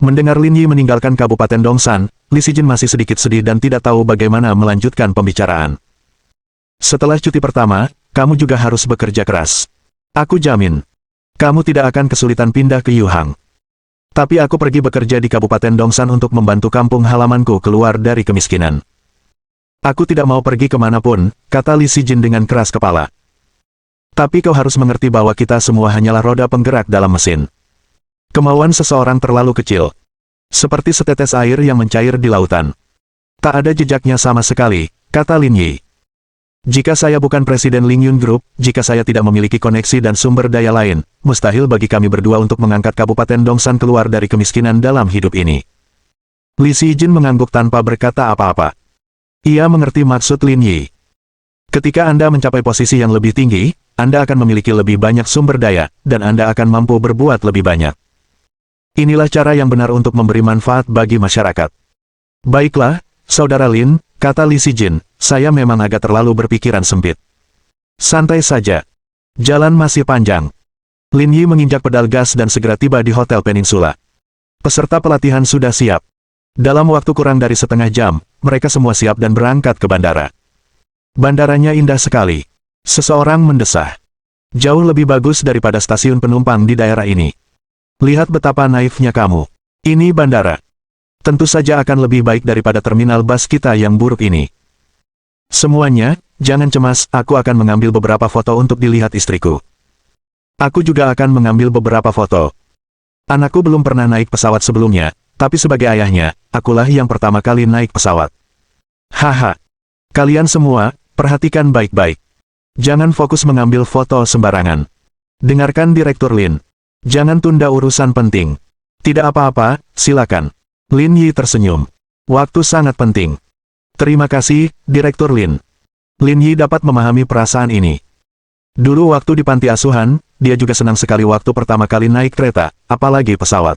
Mendengar Lin Yi meninggalkan Kabupaten Dongsan, Li Sijin masih sedikit sedih dan tidak tahu bagaimana melanjutkan pembicaraan. Setelah cuti pertama, kamu juga harus bekerja keras. Aku jamin, kamu tidak akan kesulitan pindah ke Yuhang. Tapi aku pergi bekerja di Kabupaten Dongsan untuk membantu kampung halamanku keluar dari kemiskinan. Aku tidak mau pergi kemanapun, kata Li Sijin dengan keras kepala. Tapi kau harus mengerti bahwa kita semua hanyalah roda penggerak dalam mesin. Kemauan seseorang terlalu kecil. Seperti setetes air yang mencair di lautan. Tak ada jejaknya sama sekali, kata Lin Yi. Jika saya bukan Presiden Ling Yun Group, jika saya tidak memiliki koneksi dan sumber daya lain, mustahil bagi kami berdua untuk mengangkat Kabupaten Dongsan keluar dari kemiskinan dalam hidup ini. Li Sijin mengangguk tanpa berkata apa-apa. Ia mengerti maksud Lin Yi. Ketika Anda mencapai posisi yang lebih tinggi, Anda akan memiliki lebih banyak sumber daya, dan Anda akan mampu berbuat lebih banyak. Inilah cara yang benar untuk memberi manfaat bagi masyarakat. Baiklah, Saudara Lin, kata Li Sijin, saya memang agak terlalu berpikiran sempit. Santai saja. Jalan masih panjang. Lin Yi menginjak pedal gas dan segera tiba di Hotel Peninsula. Peserta pelatihan sudah siap. Dalam waktu kurang dari setengah jam, mereka semua siap dan berangkat ke bandara. Bandaranya indah sekali. Seseorang mendesah. Jauh lebih bagus daripada stasiun penumpang di daerah ini. Lihat betapa naifnya kamu. Ini bandara. Tentu saja akan lebih baik daripada terminal bus kita yang buruk ini. Semuanya, jangan cemas, aku akan mengambil beberapa foto untuk dilihat istriku. Aku juga akan mengambil beberapa foto. Anakku belum pernah naik pesawat sebelumnya, tapi sebagai ayahnya, akulah yang pertama kali naik pesawat. Haha. Kalian semua, perhatikan baik-baik. Jangan fokus mengambil foto sembarangan. Dengarkan Direktur Lin. Jangan tunda urusan penting. Tidak apa-apa, silakan. Lin Yi tersenyum. Waktu sangat penting. Terima kasih, Direktur Lin. Lin Yi dapat memahami perasaan ini. Dulu waktu di panti asuhan, dia juga senang sekali waktu pertama kali naik kereta, apalagi pesawat.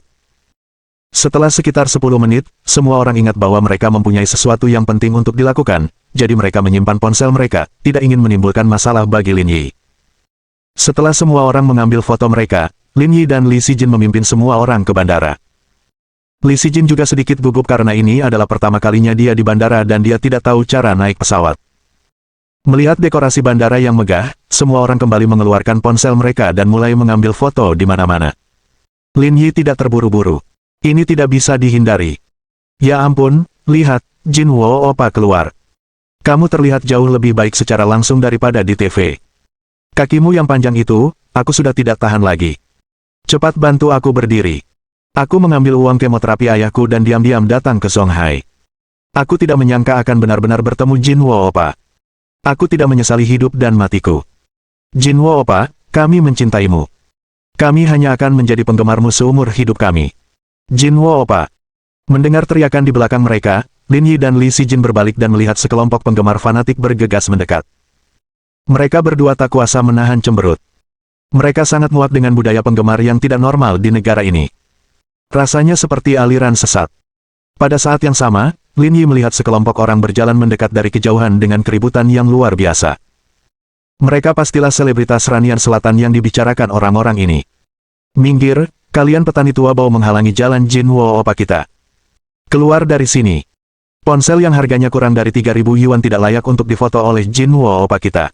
Setelah sekitar 10 menit, semua orang ingat bahwa mereka mempunyai sesuatu yang penting untuk dilakukan, jadi mereka menyimpan ponsel mereka, tidak ingin menimbulkan masalah bagi Lin Yi. Setelah semua orang mengambil foto mereka, Lin Yi dan Li Sijin memimpin semua orang ke bandara. Li Sijin juga sedikit gugup karena ini adalah pertama kalinya dia di bandara dan dia tidak tahu cara naik pesawat. Melihat dekorasi bandara yang megah, semua orang kembali mengeluarkan ponsel mereka dan mulai mengambil foto di mana-mana. Lin Yi tidak terburu-buru. Ini tidak bisa dihindari. Ya ampun, lihat, Jin Wo Opa keluar. Kamu terlihat jauh lebih baik secara langsung daripada di TV. Kakimu yang panjang itu, aku sudah tidak tahan lagi. Cepat bantu aku berdiri. Aku mengambil uang kemoterapi ayahku dan diam-diam datang ke Songhai. Aku tidak menyangka akan benar-benar bertemu Jin Wo Opa. Aku tidak menyesali hidup dan matiku. Jin Wo Opa, kami mencintaimu. Kami hanya akan menjadi penggemarmu seumur hidup kami. Jin Wo Opa. Mendengar teriakan di belakang mereka, Lin Yi dan Li Sijin berbalik dan melihat sekelompok penggemar fanatik bergegas mendekat. Mereka berdua tak kuasa menahan cemberut. Mereka sangat muak dengan budaya penggemar yang tidak normal di negara ini. Rasanya seperti aliran sesat. Pada saat yang sama, Lin Yi melihat sekelompok orang berjalan mendekat dari kejauhan dengan keributan yang luar biasa. Mereka pastilah selebritas Ranian Selatan yang dibicarakan orang-orang ini. Minggir, kalian petani tua bau menghalangi jalan Jin Wo Opa kita. Keluar dari sini. Ponsel yang harganya kurang dari 3.000 yuan tidak layak untuk difoto oleh Jin Wo Opa kita.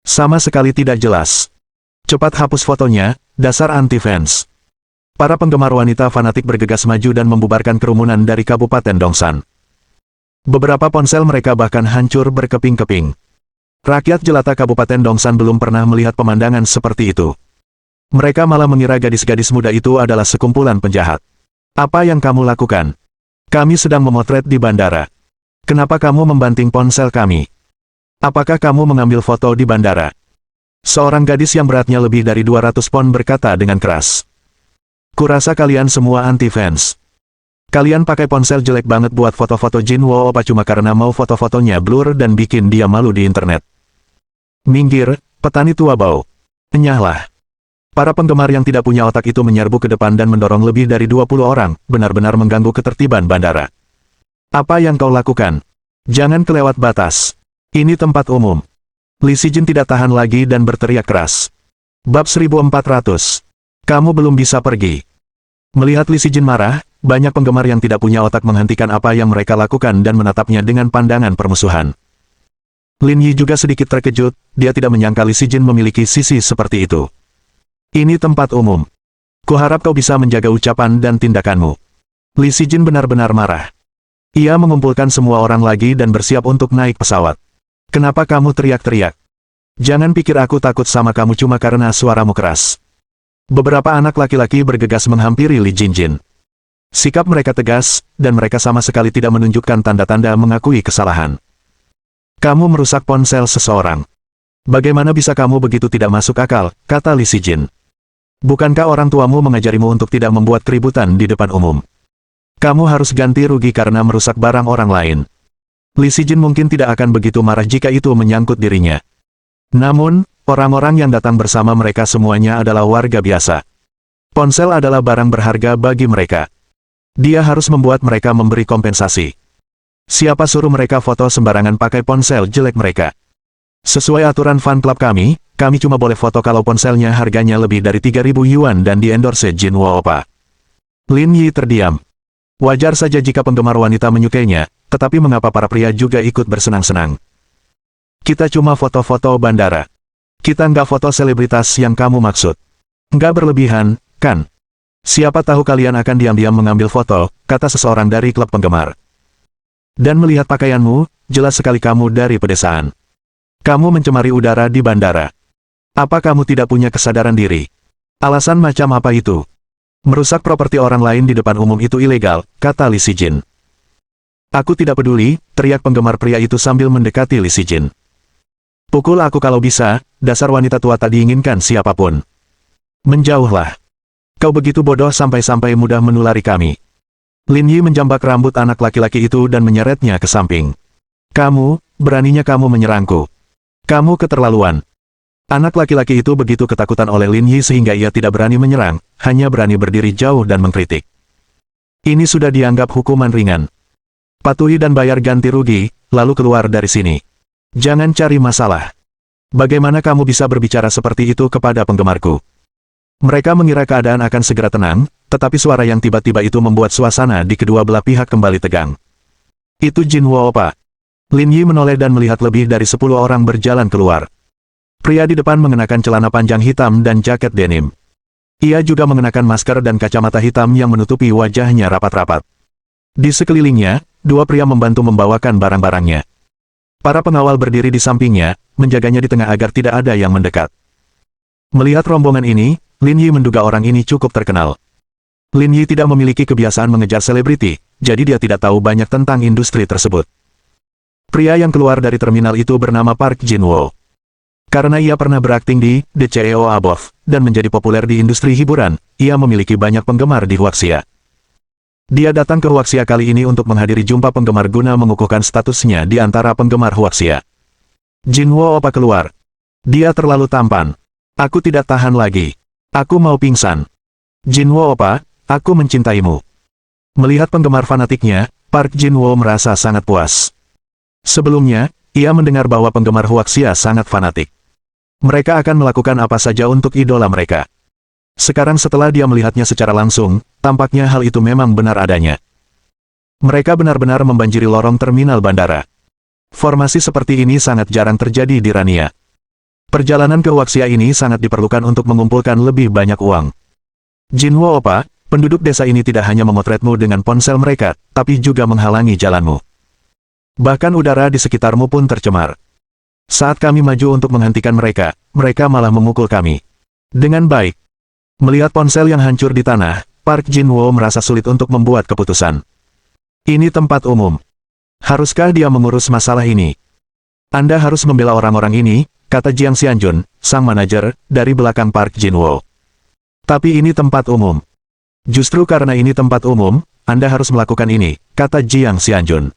Sama sekali tidak jelas. Cepat hapus fotonya, dasar anti-fans. Para penggemar wanita fanatik bergegas maju dan membubarkan kerumunan dari Kabupaten Dongsan. Beberapa ponsel mereka bahkan hancur berkeping-keping. Rakyat jelata Kabupaten Dongsan belum pernah melihat pemandangan seperti itu. Mereka malah mengira gadis-gadis muda itu adalah sekumpulan penjahat. Apa yang kamu lakukan? Kami sedang memotret di bandara. Kenapa kamu membanting ponsel kami? Apakah kamu mengambil foto di bandara? Seorang gadis yang beratnya lebih dari 200 pon berkata dengan keras. Kurasa kalian semua anti-fans. Kalian pakai ponsel jelek banget buat foto-foto Jin Wo Opa cuma karena mau foto-fotonya blur dan bikin dia malu di internet. Minggir, petani tua bau. Enyahlah. Para penggemar yang tidak punya otak itu menyerbu ke depan dan mendorong lebih dari 20 orang, benar-benar mengganggu ketertiban bandara. Apa yang kau lakukan? Jangan kelewat batas. Ini tempat umum. Li Sijin tidak tahan lagi dan berteriak keras. Bab 1400. Kamu belum bisa pergi. Melihat Li Sijin marah, banyak penggemar yang tidak punya otak menghentikan apa yang mereka lakukan dan menatapnya dengan pandangan permusuhan. Lin Yi juga sedikit terkejut, dia tidak menyangka Li Sijin memiliki sisi seperti itu. Ini tempat umum. Kuharap kau bisa menjaga ucapan dan tindakanmu. Li Sijin benar-benar marah. Ia mengumpulkan semua orang lagi dan bersiap untuk naik pesawat. Kenapa kamu teriak-teriak? Jangan pikir aku takut sama kamu cuma karena suaramu keras. Beberapa anak laki-laki bergegas menghampiri Li Jinjin. Sikap mereka tegas, dan mereka sama sekali tidak menunjukkan tanda-tanda mengakui kesalahan. Kamu merusak ponsel seseorang. Bagaimana bisa kamu begitu tidak masuk akal, kata Li Sijin. Bukankah orang tuamu mengajarimu untuk tidak membuat keributan di depan umum? Kamu harus ganti rugi karena merusak barang orang lain. Li Sijin mungkin tidak akan begitu marah jika itu menyangkut dirinya. Namun, orang-orang yang datang bersama mereka semuanya adalah warga biasa. Ponsel adalah barang berharga bagi mereka. Dia harus membuat mereka memberi kompensasi. Siapa suruh mereka foto sembarangan pakai ponsel jelek mereka? Sesuai aturan fan club kami cuma boleh foto kalau ponselnya harganya lebih dari 3.000 yuan dan diendorse Jinwo Opa. Lin Yi terdiam. Wajar saja jika penggemar wanita menyukainya, tetapi mengapa para pria juga ikut bersenang-senang? Kita cuma foto-foto bandara. Kita nggak foto selebritas yang kamu maksud. Nggak berlebihan, kan? Siapa tahu kalian akan diam-diam mengambil foto, kata seseorang dari klub penggemar. Dan melihat pakaianmu, jelas sekali kamu dari pedesaan. Kamu mencemari udara di bandara. Apa kamu tidak punya kesadaran diri? Alasan macam apa itu? Merusak properti orang lain di depan umum itu ilegal, kata Li Sijin. Aku tidak peduli, teriak penggemar pria itu sambil mendekati Li Sijin. Pukul aku kalau bisa, dasar wanita tua tak diinginkan siapapun. Menjauhlah. Kau begitu bodoh sampai-sampai mudah menulari kami. Lin Yi menjambak rambut anak laki-laki itu dan menyeretnya ke samping. Kamu, beraninya kamu menyerangku. Kamu keterlaluan. Anak laki-laki itu begitu ketakutan oleh Lin Yi sehingga ia tidak berani menyerang, hanya berani berdiri jauh dan mengkritik. Ini sudah dianggap hukuman ringan. Patuhi dan bayar ganti rugi, lalu keluar dari sini. Jangan cari masalah. Bagaimana kamu bisa berbicara seperti itu kepada penggemarku? Mereka mengira keadaan akan segera tenang, tetapi suara yang tiba-tiba itu membuat suasana di kedua belah pihak kembali tegang. Itu Jinwo Opa. Lin Yi menoleh dan melihat lebih dari 10 orang berjalan keluar. Pria di depan mengenakan celana panjang hitam dan jaket denim. Ia juga mengenakan masker dan kacamata hitam yang menutupi wajahnya rapat-rapat. Di sekelilingnya, 2 pria membantu membawakan barang-barangnya. Para pengawal berdiri di sampingnya, menjaganya di tengah agar tidak ada yang mendekat. Melihat rombongan ini, Lin Yi menduga orang ini cukup terkenal. Lin Yi tidak memiliki kebiasaan mengejar selebriti, jadi dia tidak tahu banyak tentang industri tersebut. Pria yang keluar dari terminal itu bernama Park Jinwo. Karena ia pernah berakting di The CEO Above, dan menjadi populer di industri hiburan, ia memiliki banyak penggemar di Huaxia. Dia datang ke Huaxia kali ini untuk menghadiri jumpa penggemar guna mengukuhkan statusnya di antara penggemar Huaxia. Jinwo Opa keluar. Dia terlalu tampan. Aku tidak tahan lagi. Aku mau pingsan. Jinwo Opa, aku mencintaimu. Melihat penggemar fanatiknya, Park Jinwo merasa sangat puas. Sebelumnya, ia mendengar bahwa penggemar Huaxia sangat fanatik. Mereka akan melakukan apa saja untuk idola mereka. Sekarang setelah dia melihatnya secara langsung, tampaknya hal itu memang benar adanya. Mereka benar-benar membanjiri lorong terminal bandara. Formasi seperti ini sangat jarang terjadi di Rania. Perjalanan ke Huaxia ini sangat diperlukan untuk mengumpulkan lebih banyak uang. Jinwo Opa, penduduk desa ini tidak hanya memotretmu dengan ponsel mereka, tapi juga menghalangi jalanmu. Bahkan udara di sekitarmu pun tercemar. Saat kami maju untuk menghentikan mereka, mereka malah memukul kami. Dengan baik. Melihat ponsel yang hancur di tanah, Park Jinwo merasa sulit untuk membuat keputusan. Ini tempat umum. Haruskah dia mengurus masalah ini? Anda harus membela orang-orang ini, kata Jiang Xianjun, sang manajer, dari belakang Park Jinwo. Tapi ini tempat umum. Justru karena ini tempat umum, Anda harus melakukan ini, kata Jiang Xianjun.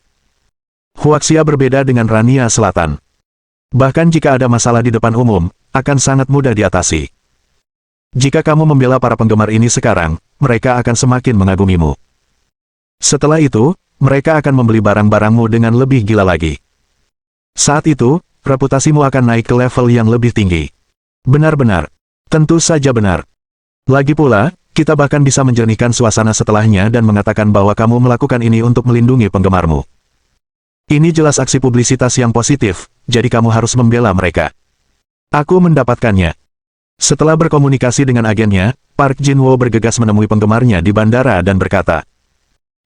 Huaxia berbeda dengan Rania Selatan. Bahkan jika ada masalah di depan umum, akan sangat mudah diatasi. Jika kamu membela para penggemar ini sekarang, mereka akan semakin mengagumimu. Setelah itu, mereka akan membeli barang-barangmu dengan lebih gila lagi. Saat itu, reputasimu akan naik ke level yang lebih tinggi. Benar-benar. Tentu saja benar. Lagi pula, kita bahkan bisa menjernihkan suasana setelahnya dan mengatakan bahwa kamu melakukan ini untuk melindungi penggemarmu. Ini jelas aksi publisitas yang positif, jadi kamu harus membela mereka. Aku mendapatkannya. Setelah berkomunikasi dengan agennya, Park Jinwo bergegas menemui penggemarnya di bandara dan berkata,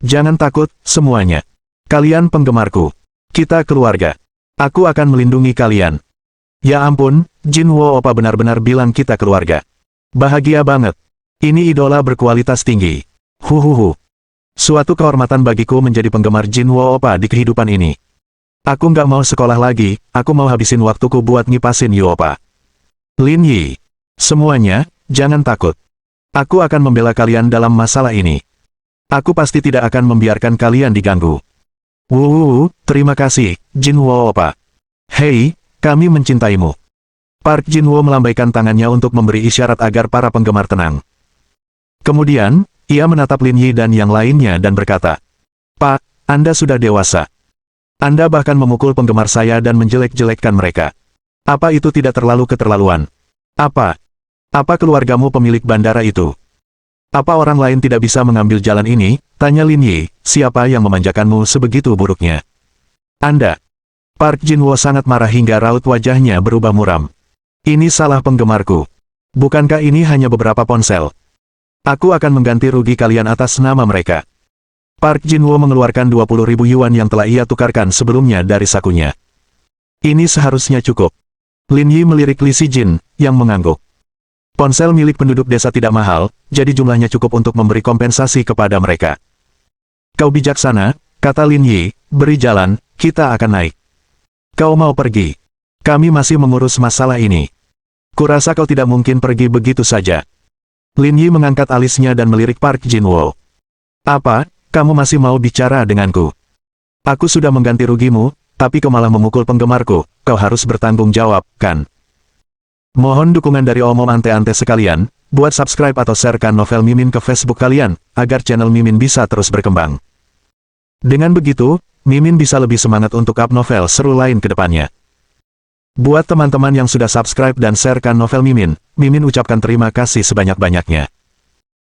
"Jangan takut, semuanya. Kalian penggemarku. Kita keluarga. Aku akan melindungi kalian." Ya ampun, Jinwo Opa benar-benar bilang kita keluarga. Bahagia banget. Ini idola berkualitas tinggi. Huhuhu. Suatu kehormatan bagiku menjadi penggemar Jinwo Opa di kehidupan ini. Aku nggak mau sekolah lagi, aku mau habisin waktuku buat ngipasin Yu Opa. Lin Yi. Semuanya, jangan takut. Aku akan membela kalian dalam masalah ini. Aku pasti tidak akan membiarkan kalian diganggu. Terima kasih, Jinwo Opa. Hei, kami mencintaimu. Park Jinwo melambaikan tangannya untuk memberi isyarat agar para penggemar tenang. Kemudian, ia menatap Lin Yi dan yang lainnya dan berkata, Pak, Anda sudah dewasa. Anda bahkan memukul penggemar saya dan menjelek-jelekkan mereka. Apa itu tidak terlalu keterlaluan? Apa keluargamu pemilik bandara itu? Apa orang lain tidak bisa mengambil jalan ini? Tanya Lin Yi, siapa yang memanjakanmu sebegitu buruknya? Anda. Park Jinwo sangat marah hingga raut wajahnya berubah muram. Ini salah penggemarku. Bukankah ini hanya beberapa ponsel? Aku akan mengganti rugi kalian atas nama mereka. Park Jinwo mengeluarkan 20.000 yuan yang telah ia tukarkan sebelumnya dari sakunya. Ini seharusnya cukup. Lin Yi melirik Li Sijin, yang mengangguk. Ponsel milik penduduk desa tidak mahal, jadi jumlahnya cukup untuk memberi kompensasi kepada mereka. Kau bijaksana, kata Lin Yi, beri jalan, kita akan naik. Kau mau pergi? Kami masih mengurus masalah ini. Kurasa kau tidak mungkin pergi begitu saja. Lin Yi mengangkat alisnya dan melirik Park Jinwo. Apa, kamu masih mau bicara denganku? Aku sudah mengganti rugimu, tapi kau malah memukul penggemarku, kau harus bertanggung jawab, kan? Mohon dukungan dari omom ante-ante sekalian, buat subscribe atau sharekan novel Mimin ke Facebook kalian, agar channel Mimin bisa terus berkembang. Dengan begitu, Mimin bisa lebih semangat untuk up novel seru lain ke depannya. Buat teman-teman yang sudah subscribe dan sharekan novel Mimin, Mimin ucapkan terima kasih sebanyak-banyaknya.